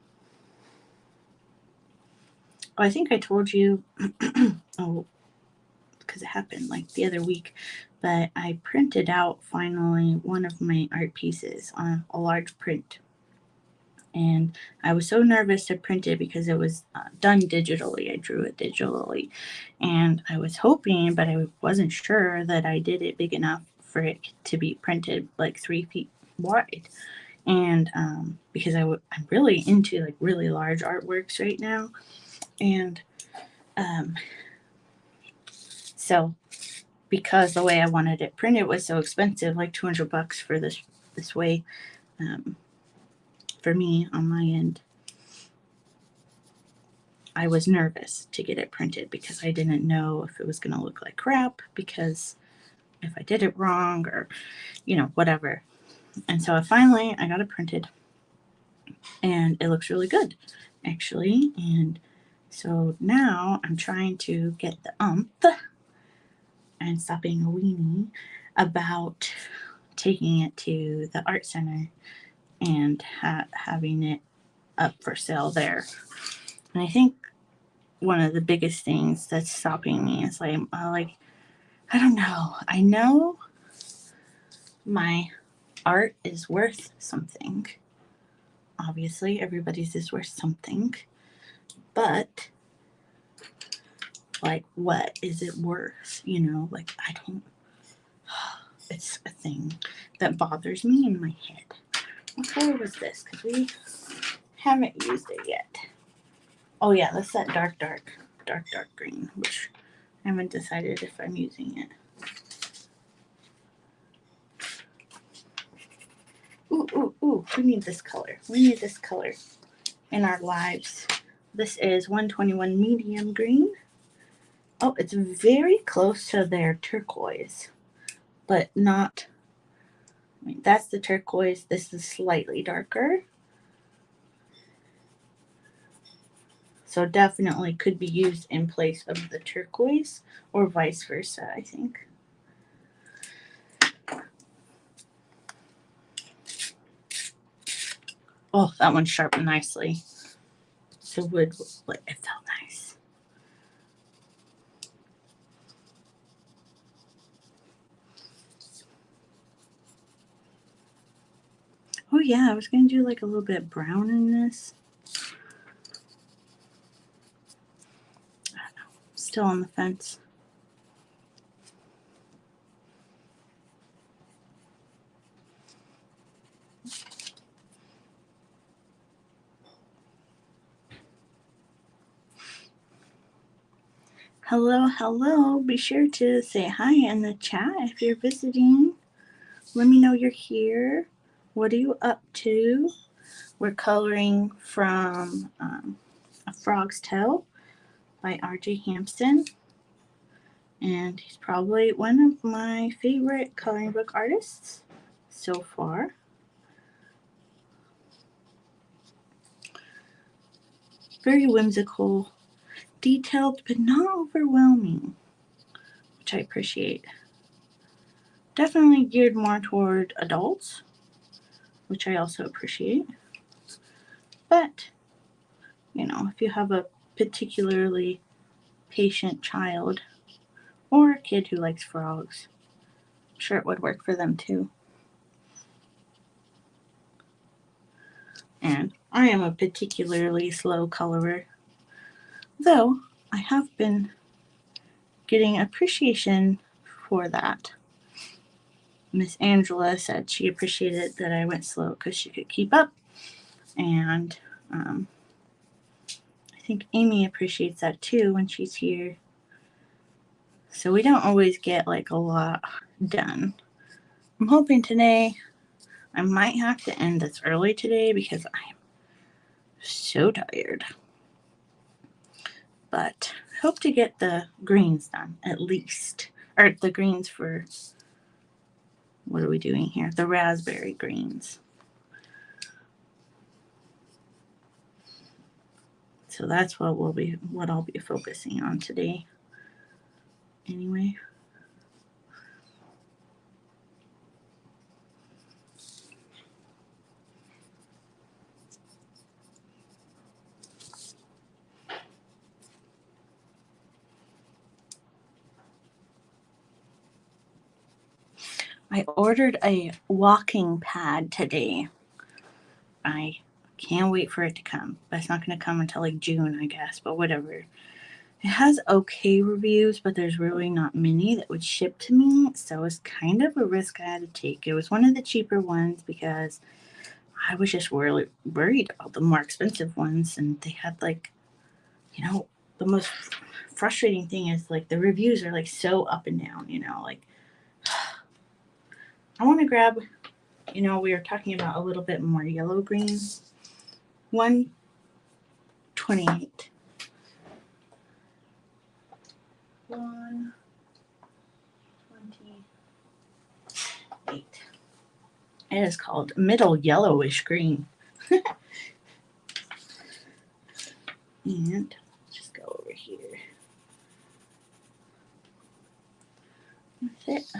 Oh, I think I told you, because it happened like the other week, but I printed out finally one of my art pieces on a large print. And I was so nervous to print it because it was done digitally. I drew it digitally. And I was hoping, but I wasn't sure that I did it big enough for it to be printed like 3 feet wide. And because I'm really into like really large artworks right now. And so because the way I wanted it printed was so expensive, like $200 for this way, for me on my end, I was nervous to get it printed because I didn't know if it was going to look like crap, because if I did it wrong or, whatever. And so I got it printed, and it looks really good, actually. And So now I'm trying to get the and stop being a weenie about taking it to the art center and having it up for sale there. And I think one of the biggest things that's stopping me is like I don't know. I know my art is worth something. Obviously, everybody's is worth something. But like, what is it worth? You know, like I don't. It's a thing that bothers me in my head. What color was this? Because we haven't used it yet. Oh yeah, that's that dark green, which I haven't decided if I'm using it. Ooh, we need this color. We need this color in our lives. This is 121 medium green. Oh, it's very close to their turquoise, but not, I mean, that's the turquoise. This is slightly darker. So definitely could be used in place of the turquoise or vice versa, I think. Oh, that one sharpened nicely. The wood, it felt nice. Oh yeah, I was going to do like a little bit of brown in this. I don't know. Still on the fence. Hello. Be sure to say hi in the chat if you're visiting. Let me know you're here. What are you up to? We're coloring from A Frog's Tale by Hampson. And he's probably one of my favorite coloring book artists so far. Very whimsical, detailed, but not overwhelming, which I appreciate. Definitely geared more toward adults, which I also appreciate. But, you know, if you have a particularly patient child or a kid who likes frogs, I'm sure it would work for them too. And I am a particularly slow colorer, though I have been getting appreciation for that. Miss Angela said she appreciated that I went slow because she could keep up. And I think Amy appreciates that too when she's here. So we don't always get like a lot done. I'm hoping today I might have to end this early today because I'm so tired. But I hope to get the greens done at least. Or the greens for, what are we doing here? The raspberry greens. So that's what I'll be focusing on today. Anyway. I ordered a walking pad today. I can't wait for it to come. But it's not going to come until like June, I guess, but whatever. It has okay reviews, but there's really not many that would ship to me, so it's kind of a risk I had to take. It was one of the cheaper ones because I was just really worried about the more expensive ones, and they had like, you know, the most frustrating thing is like the reviews are like so up and down, you know, like I want to grab, you know, we were talking about a little bit more yellow green. 128. 128. It is called middle yellowish green. And just with it.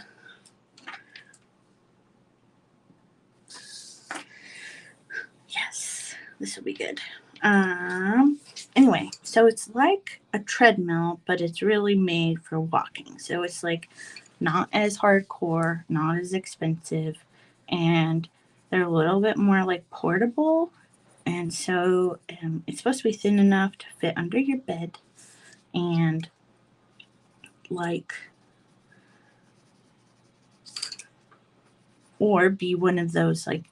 Yes, this will be good. Anyway, so it's like a treadmill, but it's really made for walking. So it's like not as hardcore, not as expensive, and they're a little bit more like portable. And so it's supposed to be thin enough to fit under your bed and like, or be one of those like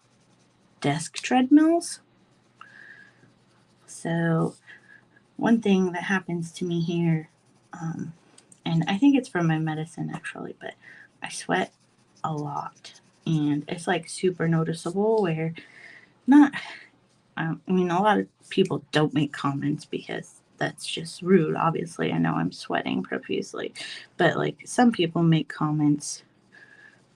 desk treadmills. So one thing that happens to me here, and I think it's from my medicine actually, but I sweat a lot, and it's like super noticeable where not, I mean, a lot of people don't make comments because that's just rude. Obviously, I know I'm sweating profusely, but like some people make comments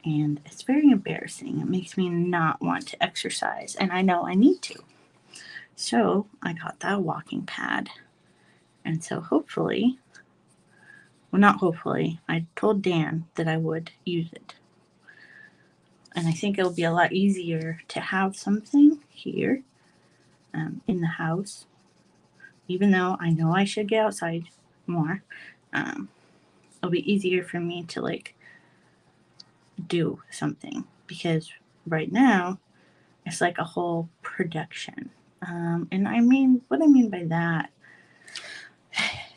and it's very embarrassing. It makes me not want to exercise, and I know I need to. So I got that walking pad. And so hopefully, well, not hopefully, I told Dan that I would use it. And I think it'll be a lot easier to have something here in the house, even though I know I should get outside more. It'll be easier for me to like do something because right now it's like a whole production. And I mean, what I mean by that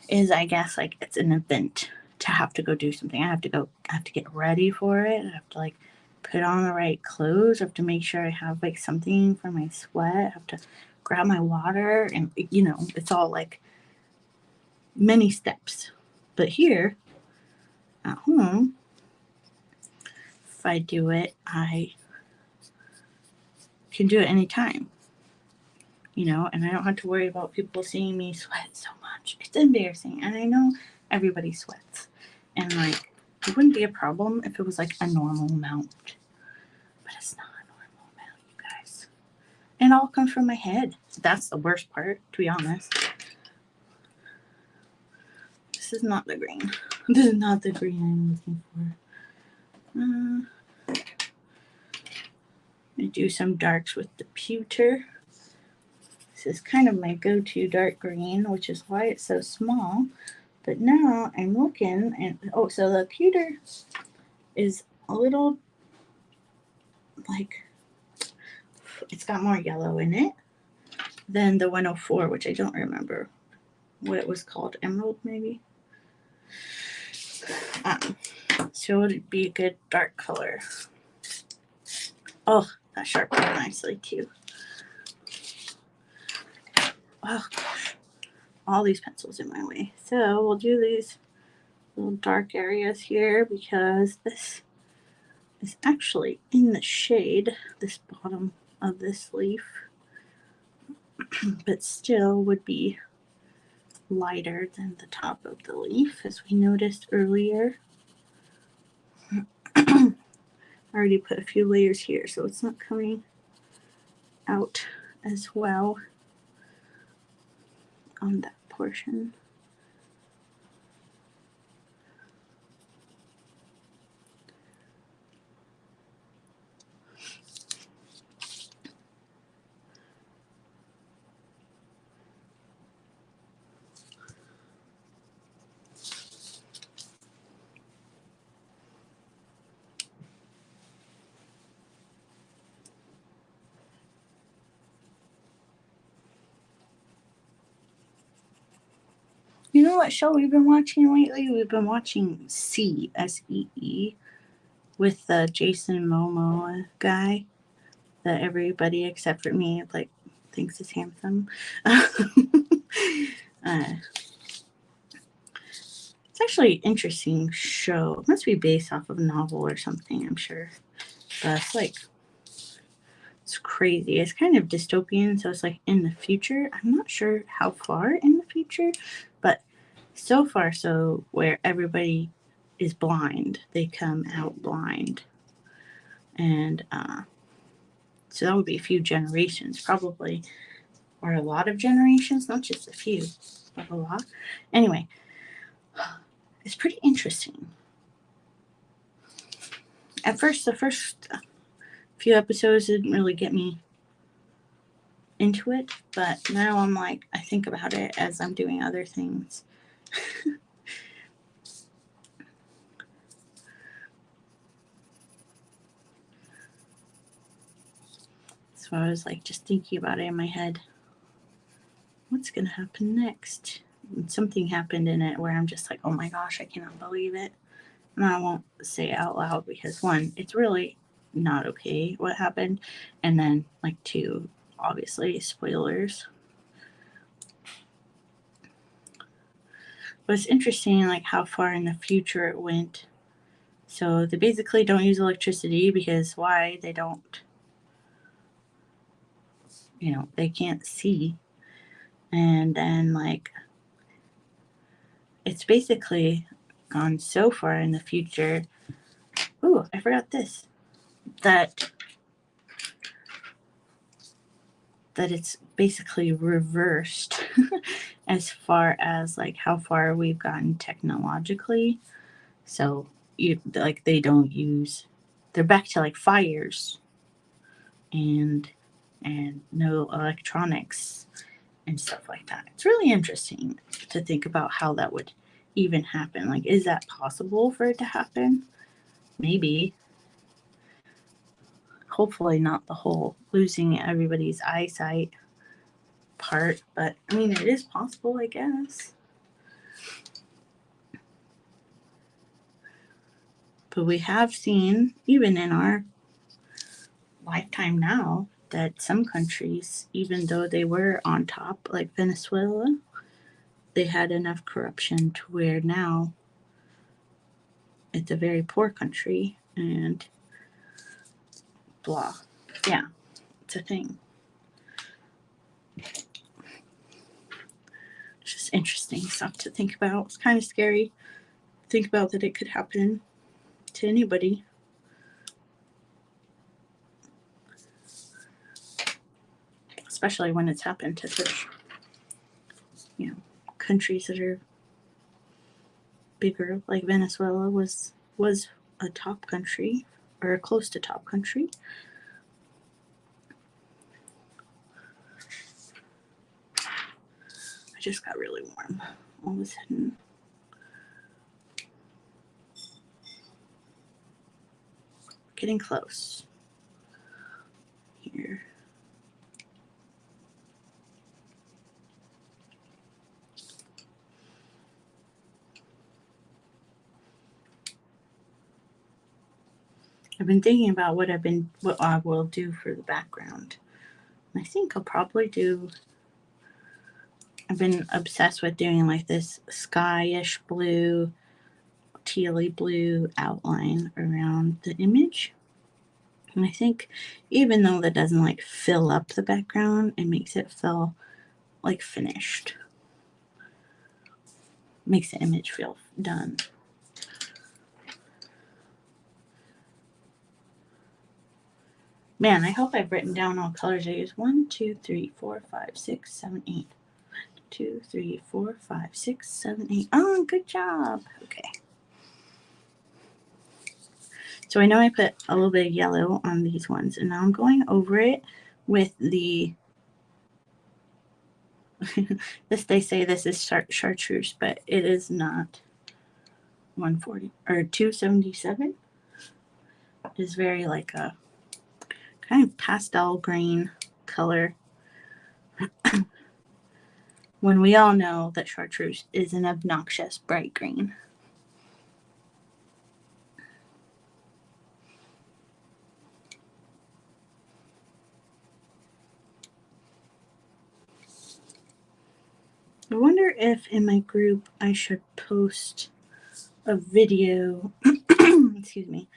is I guess like it's an event to have to go do something. I have to get ready for it. I have to like put on the right clothes. I have to make sure I have like something for my sweat. I have to grab my water, and you know, it's all like many steps. But here at home, if I do it, I can do it anytime. You know, and I don't have to worry about people seeing me sweat so much. It's embarrassing, and I know everybody sweats. And like, it wouldn't be a problem if it was like a normal amount. But it's not a normal amount, you guys. And it all comes from my head. That's the worst part, to be honest. This is not the green. This is not the green I'm looking for. I do some darks with the pewter. This is kind of my go-to dark green, which is why it's so small. But now I'm looking, and oh, so the pewter is a little like, it's got more yellow in it than the 104, which I don't remember what it was called. Emerald, maybe? So it would be a good dark color. Oh, that sharpened nicely too. Oh gosh, all these pencils in my way. So we'll do these little dark areas here because this is actually in the shade, this bottom of this leaf, but still would be lighter than the top of the leaf, as we noticed earlier. I already put a few layers here, so it's not coming out as well on that portion. You know what show we've been watching lately? We've been watching See, S-E-E, with the Jason Momoa guy that everybody except for me like thinks is handsome. It's actually an interesting show. It must be based off of a novel or something, I'm sure. But it's like, it's crazy. It's kind of dystopian, so it's like in the future. I'm not sure how far in the future, but so far so where everybody is blind. They come out blind. And so that would be a few generations probably, or a lot of generations, not just a few, but a lot. Anyway, it's pretty interesting. at first, the first few episodes didn't really get me into it, but now I'm like, I think about it as I'm doing other things. So I was like just thinking about it in my head. What's going to happen next? And something happened in it where I'm just like, oh my gosh, I cannot believe it. And I won't say it out loud because one, it's really not okay what happened. And then like two, obviously spoilers. But it's interesting like how far in the future it went. So they basically don't use electricity because why? They don't, they can't see. And then like it's basically gone so far in the future. Ooh, I forgot this. That it's basically reversed as far as like how far we've gotten technologically. So they don't use, they're back to like fires and no electronics and stuff like that. It's really interesting to think about how that would even happen. Like, is that possible for it to happen? Maybe. Hopefully not the whole losing everybody's eyesight part, but I mean, it is possible, I guess. But we have seen, even in our lifetime now, that some countries, even though they were on top, like Venezuela, they had enough corruption to where now it's a very poor country and blah. Yeah, it's a thing. It's just interesting stuff to think about. It's kind of scary to think about that it could happen to anybody. Especially when it's happened to such, countries that are bigger, like Venezuela was a top country or close to top country. I just got really warm all of a sudden. Getting close here. I've been thinking about what I will do for the background. I think I'll probably I've been obsessed with doing like this skyish blue, tealy blue outline around the image. And I think even though that doesn't like fill up the background, it makes it feel like finished. Makes the image feel done. Man, I hope I've written down all colors I use. 1, 2, 3, 4, 5, 6, 7, 8. 1, 2, 3, 4, 5, 6, 7, 8. Oh, good job. Okay. So I know I put a little bit of yellow on these ones, and now I'm going over it with the they say this is chartreuse, but it is not. 140 or 277 is very like a kind of pastel green color. When we all know that chartreuse is an obnoxious bright green. I wonder if in my group I should post a video excuse me,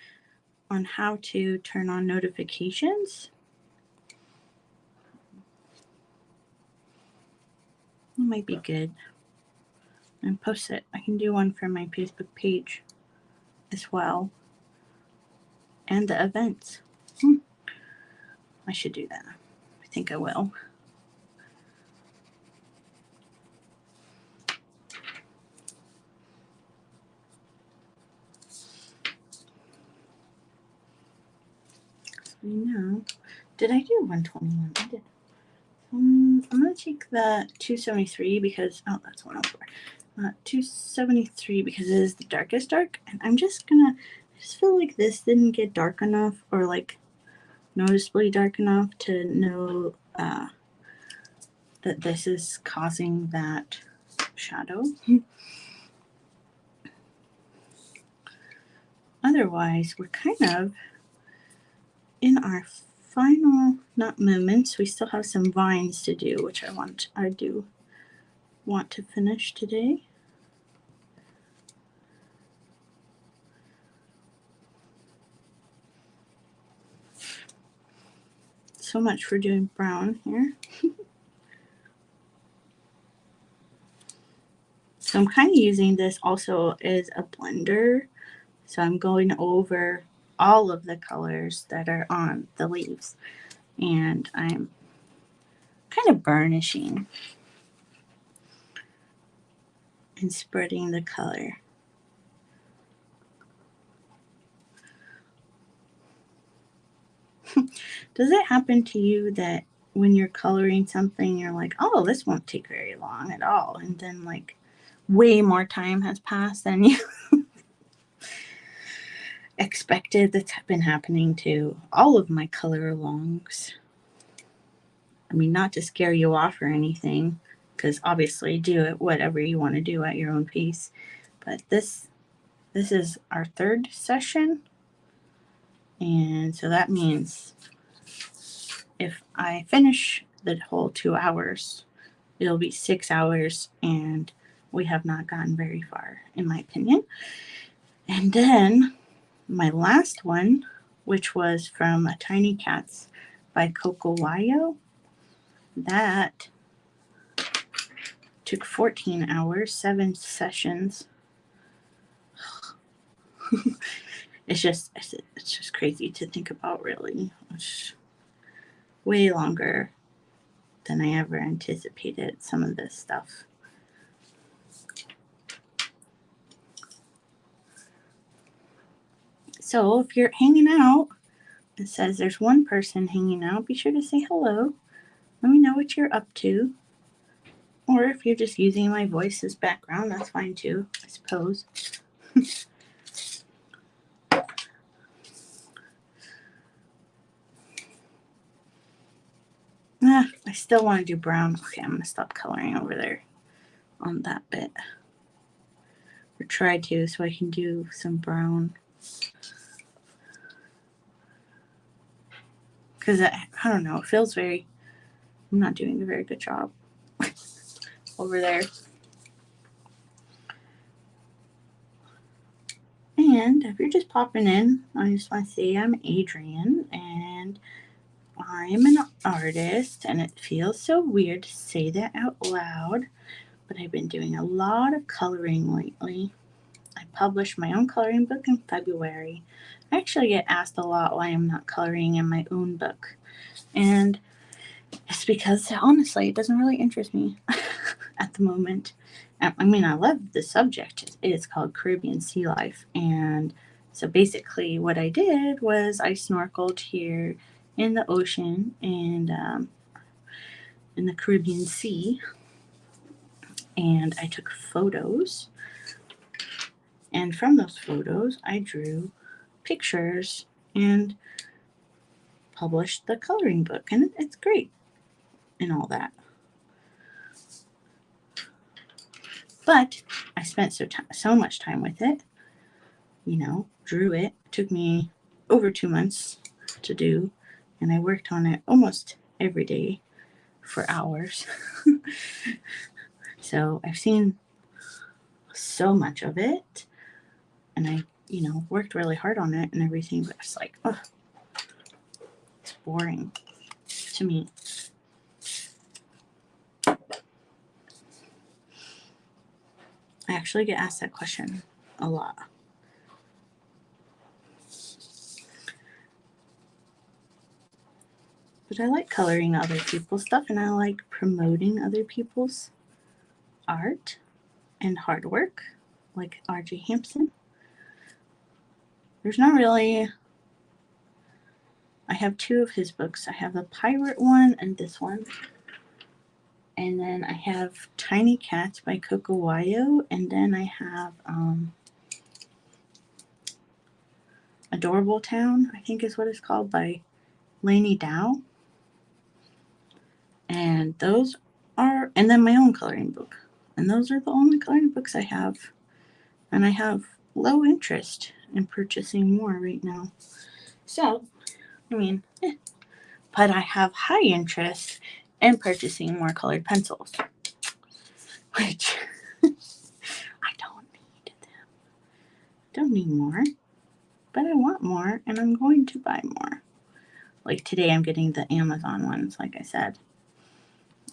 on how to turn on notifications. It might be good. And post it. I can do one for my Facebook page as well. And the events. I should do that. I think I will. I know. Did I do 121? I did. I'm going to take the 273 because, oh, that's 104. 273 because it is the darkest dark. And I'm just going to, I just feel like this didn't get dark enough or like noticeably dark enough to know that this is causing that shadow. Otherwise, we're kind of in our final, not moments, we still have some vines to do, which I do want to finish today. So much for doing brown here. So I'm kind of using this also as a blender. So I'm going over all of the colors that are on the leaves. And I'm kind of burnishing and spreading the color. Does it happen to you that when you're coloring something, you're like, oh, this won't take very long at all. And then like way more time has passed than you expected? That's been happening to all of my color alongs. I mean, not to scare you off or anything, because obviously do it whatever you want to do at your own pace. But this is our third session. And so that means if I finish the whole 2 hours, it'll be 6 hours, and we have not gotten very far, in my opinion. And then my last one, which was from Tiny Cats by Coco Wayo, that took 14 hours, 7 sessions. It's just crazy to think about, really. It's way longer than I ever anticipated some of this stuff. So if you're hanging out, it says there's one person hanging out, be sure to say hello. Let me know what you're up to. Or if you're just using my voice as background, that's fine too, I suppose. I still want to do brown. Okay, I'm going to stop coloring over there on that bit. Or try to, so I can do some brown. Because I don't know, it feels very, I'm not doing a very good job over there. And if you're just popping in, I just want to say I'm Adrienne, and I'm an artist, and it feels so weird to say that out loud, but I've been doing a lot of coloring lately. I published my own coloring book in February. I actually get asked a lot why I'm not coloring in my own book, and it's because honestly it doesn't really interest me at the moment. I mean, I love the subject. It's called Caribbean Sea Life, and so basically what I did was I snorkeled here in the ocean and in the Caribbean Sea, and I took photos, and from those photos I drew pictures and published the coloring book, and it's great and all that. But I spent so much time with it, drew it. It took me over 2 months to do, and I worked on it almost every day for hours. So I've seen so much of it, and I, worked really hard on it and everything, but it's like, oh, it's boring to me. I actually get asked that question a lot. But I like coloring other people's stuff, and I like promoting other people's art and hard work, like R.J. Hampson. There's not really I have two of his books. I have a pirate one and this one. And then I have Tiny Cats by Coco Wayo. And then I have Adorable Town, I think is what it's called, by Lainey Dow. And those are, and then my own coloring book. And those are the only coloring books I have. And I have low interest in purchasing more right now. So, I mean, but I have high interest in purchasing more colored pencils, which I don't need them. Don't need more, but I want more, and I'm going to buy more. Like today, I'm getting the Amazon ones, like I said.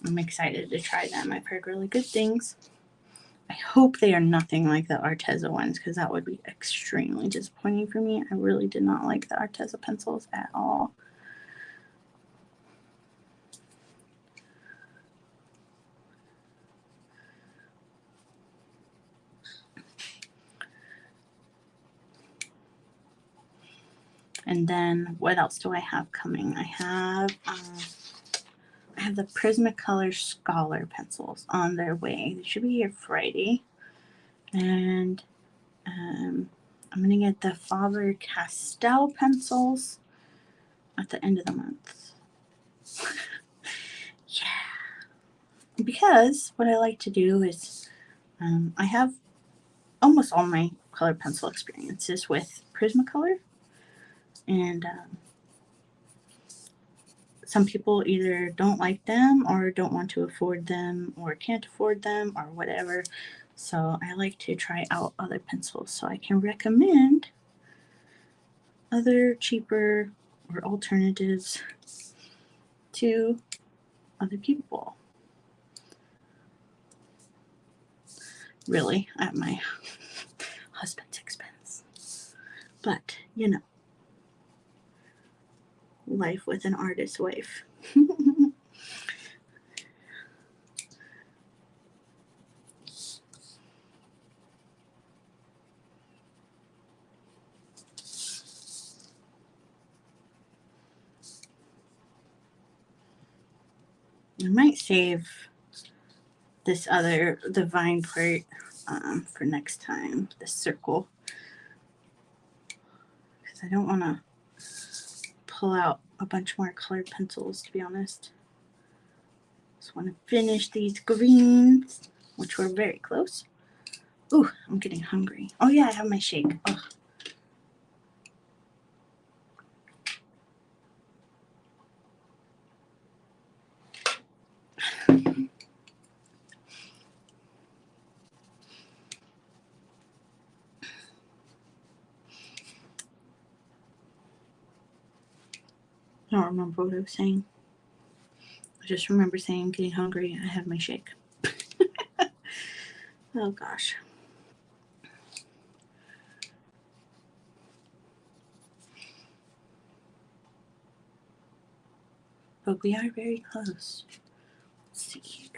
I'm excited to try them. I've heard really good things. I hope they are nothing like the Arteza ones, because that would be extremely disappointing for me. I really did not like the Arteza pencils at all. And then what else do I have coming? I have the Prismacolor Scholar pencils on their way. They should be here Friday. And I'm going to get the Faber-Castell pencils at the end of the month. Yeah. Because what I like to do is I have almost all my colored pencil experiences with Prismacolor. And some people either don't like them or don't want to afford them or can't afford them or whatever. So I like to try out other pencils so I can recommend other cheaper or alternatives to other people. Really, at my husband's expense. But, you know, life with an artist wife. I might save this other, the vine part, for next time, the circle. Because I don't want to pull out a bunch more colored pencils, to be honest. Just want to finish these greens, which were very close. Ooh, I'm getting hungry. Oh yeah, I have my shake. Ugh. I don't remember what I was saying. I just remember saying getting hungry. I have my shake. Oh gosh. But we are very close. Let's see here.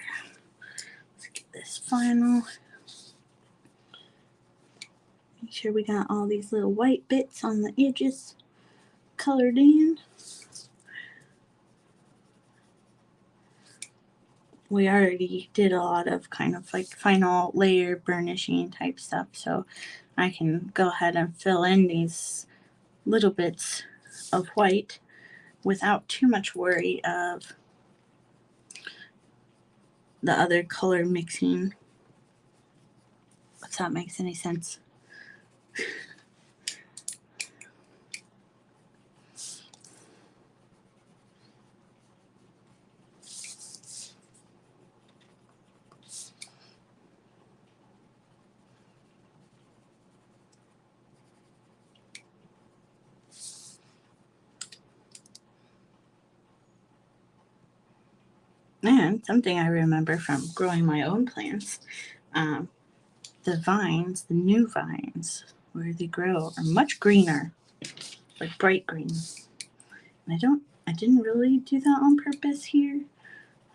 Let's get this final. Make sure we got all these little white bits on the edges colored in. We already did a lot of kind of like final layer burnishing type stuff, so I can go ahead and fill in these little bits of white without too much worry of the other color mixing, if that makes any sense. And something I remember from growing my own plants, the vines, the new vines where they grow are much greener, like bright green. And I didn't really do that on purpose here.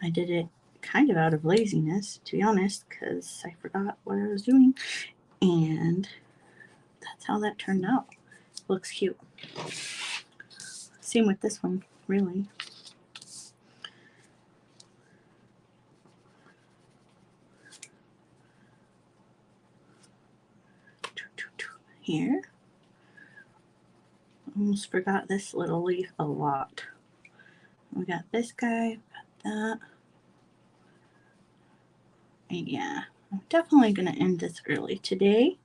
I did it kind of out of laziness, to be honest, because I forgot what I was doing. And that's how that turned out. Looks cute. Same with this one, really. Here. Almost forgot this little leaf a lot. We got this guy, got that. And yeah, I'm definitely going to end this early today.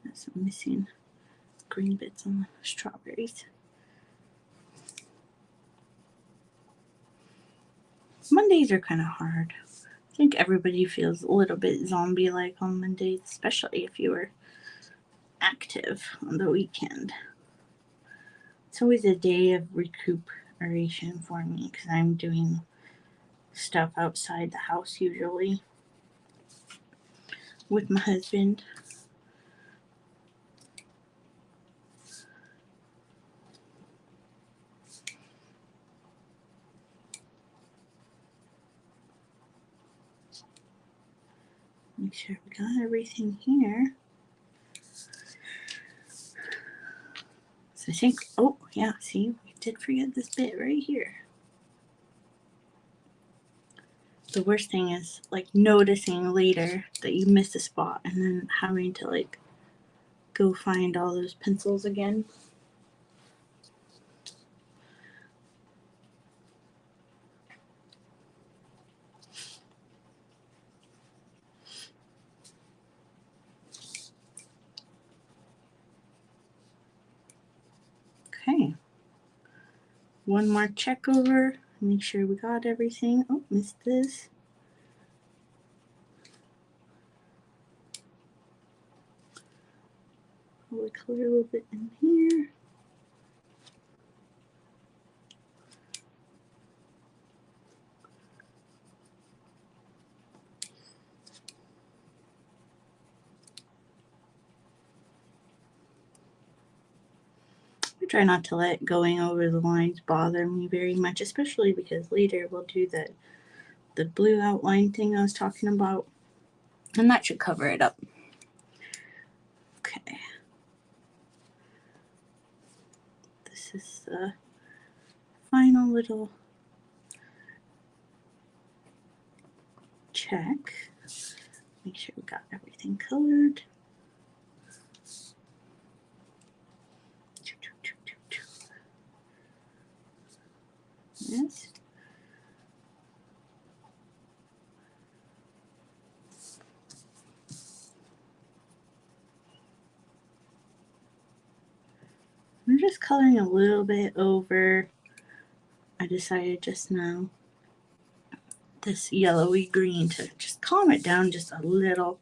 There's some missing green bits on the strawberries. Mondays are kind of hard. I think everybody feels a little bit zombie-like on Mondays, especially if you were active on the weekend. It's always a day of recuperation for me because I'm doing stuff outside the house usually with my husband. Make sure we got everything here. So I think, oh yeah, see, we did forget this bit right here. The worst thing is like noticing later that you missed a spot and then having to like go find all those pencils again. Okay. One more check over. Make sure we got everything. Oh, missed this. Probably color a little bit in here. I try not to let going over the lines bother me very much, especially because later we'll do the blue outline thing I was talking about, and that should cover it up. Okay. This is the final little check. Make sure we got everything colored. Yes. I'm just coloring a little bit over. I decided just now this yellowy green to just calm it down just a little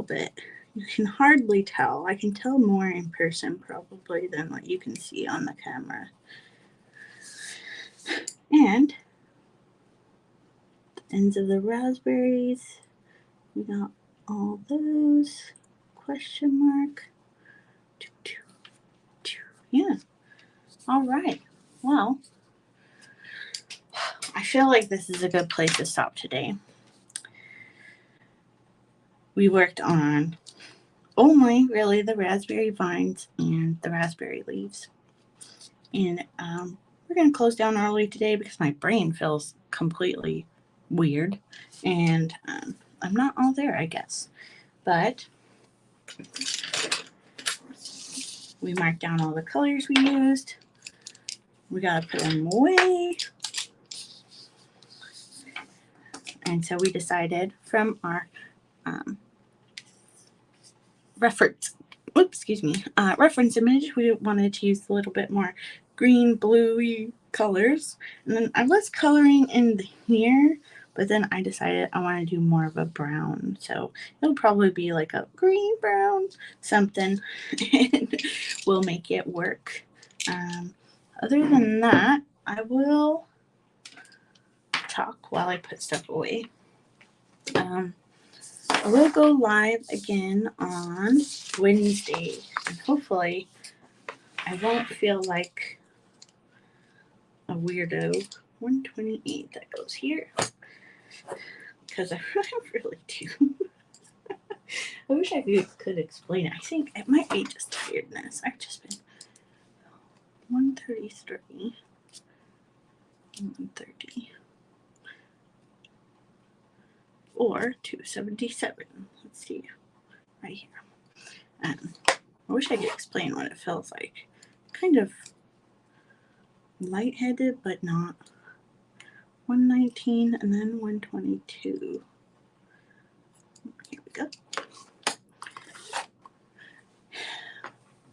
bit. You can hardly tell. I can tell more in person probably than what you can see on the camera. And the ends of the raspberries, we got all those. Question mark. Yeah. All right. Well, I feel like this is a good place to stop today. We worked on only really the raspberry vines and the raspberry leaves. And we're going to close down early today because my brain feels completely weird. And I'm not all there, I guess. But we marked down all the colors we used. We got to put them away. And so we decided from our reference image, we wanted to use a little bit more green, bluey colors. And then I was coloring in here, but then I decided I want to do more of a brown. So it'll probably be like a green, brown, something, and we'll make it work. Other than that, I will talk while I put stuff away. I will go live again on Wednesday, and hopefully I won't feel like a weirdo. 128, that goes here, because I really do. I wish I could explain it. I think it might be just tiredness. I've just been 133, 130, or 277. Let's see, right here. I wish I could explain what it feels like. Kind of lightheaded, but not. 119 and then 122. Here we go.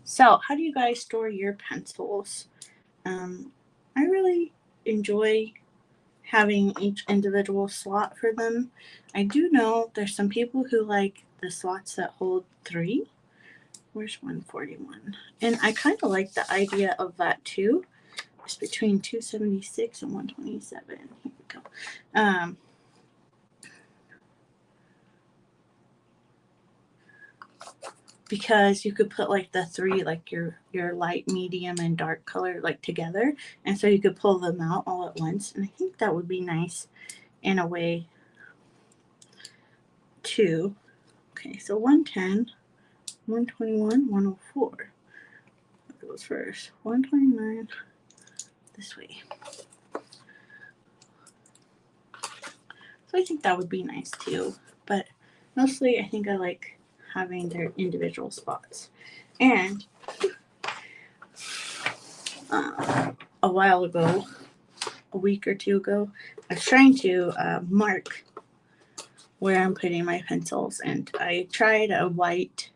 So, how do you guys store your pencils? I really enjoy having each individual slot for them. I do know there's some people who like the slots that hold 3. Where's 141? And I kind of like the idea of that too. It's between 276 and 127. Here we go. Because you could put like the 3, like your light, medium, and dark color like together, and so you could pull them out all at once, and I think that would be nice in a way too. Okay, so 110, 121, 104. What goes first? 129 this way. So I think that would be nice too, but mostly I think I like having their individual spots. And a while ago, a week or two ago, I was trying to mark where I'm putting my pencils, and I tried a white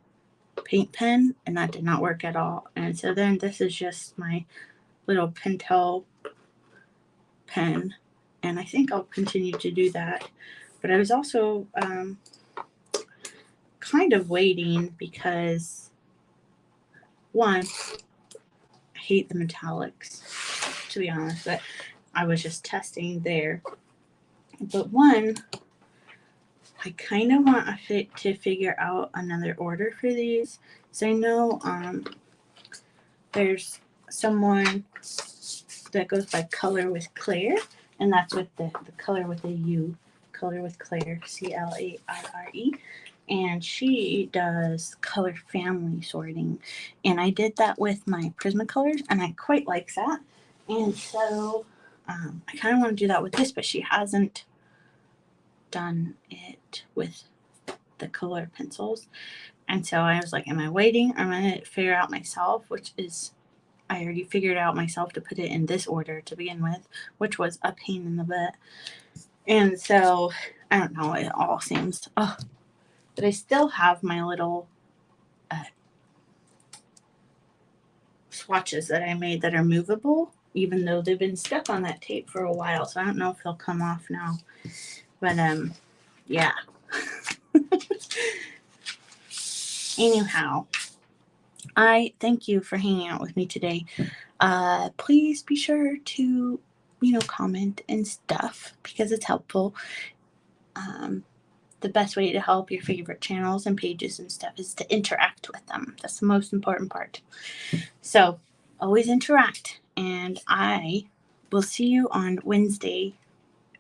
paint pen, and that did not work at all. And so then this is just my little Pentel pen, and I think I'll continue to do that. But I was also kind of waiting because, one, I hate the metallics, to be honest, but I was just testing there. But one, I kind of want to figure out another order for these. So I know there's someone that goes by Color with Claire, and that's with the color with a U, Color with Claire, Claire. And she does color family sorting. And I did that with my Prismacolors, and I quite like that. And so I kind of want to do that with this, but she hasn't done it with the color pencils. And so I was like, am I waiting? Or am I going to figure out myself, which is, I already figured out myself to put it in this order to begin with, which was a pain in the butt. And so, I don't know, it all seems, but I still have my little swatches that I made that are movable, even though they've been stuck on that tape for a while. So I don't know if they'll come off now. But yeah. Anyhow, I thank you for hanging out with me today. Please be sure to, comment and stuff because it's helpful. The best way to help your favorite channels and pages and stuff is to interact with them. That's the most important part. So always interact, and I will see you on Wednesday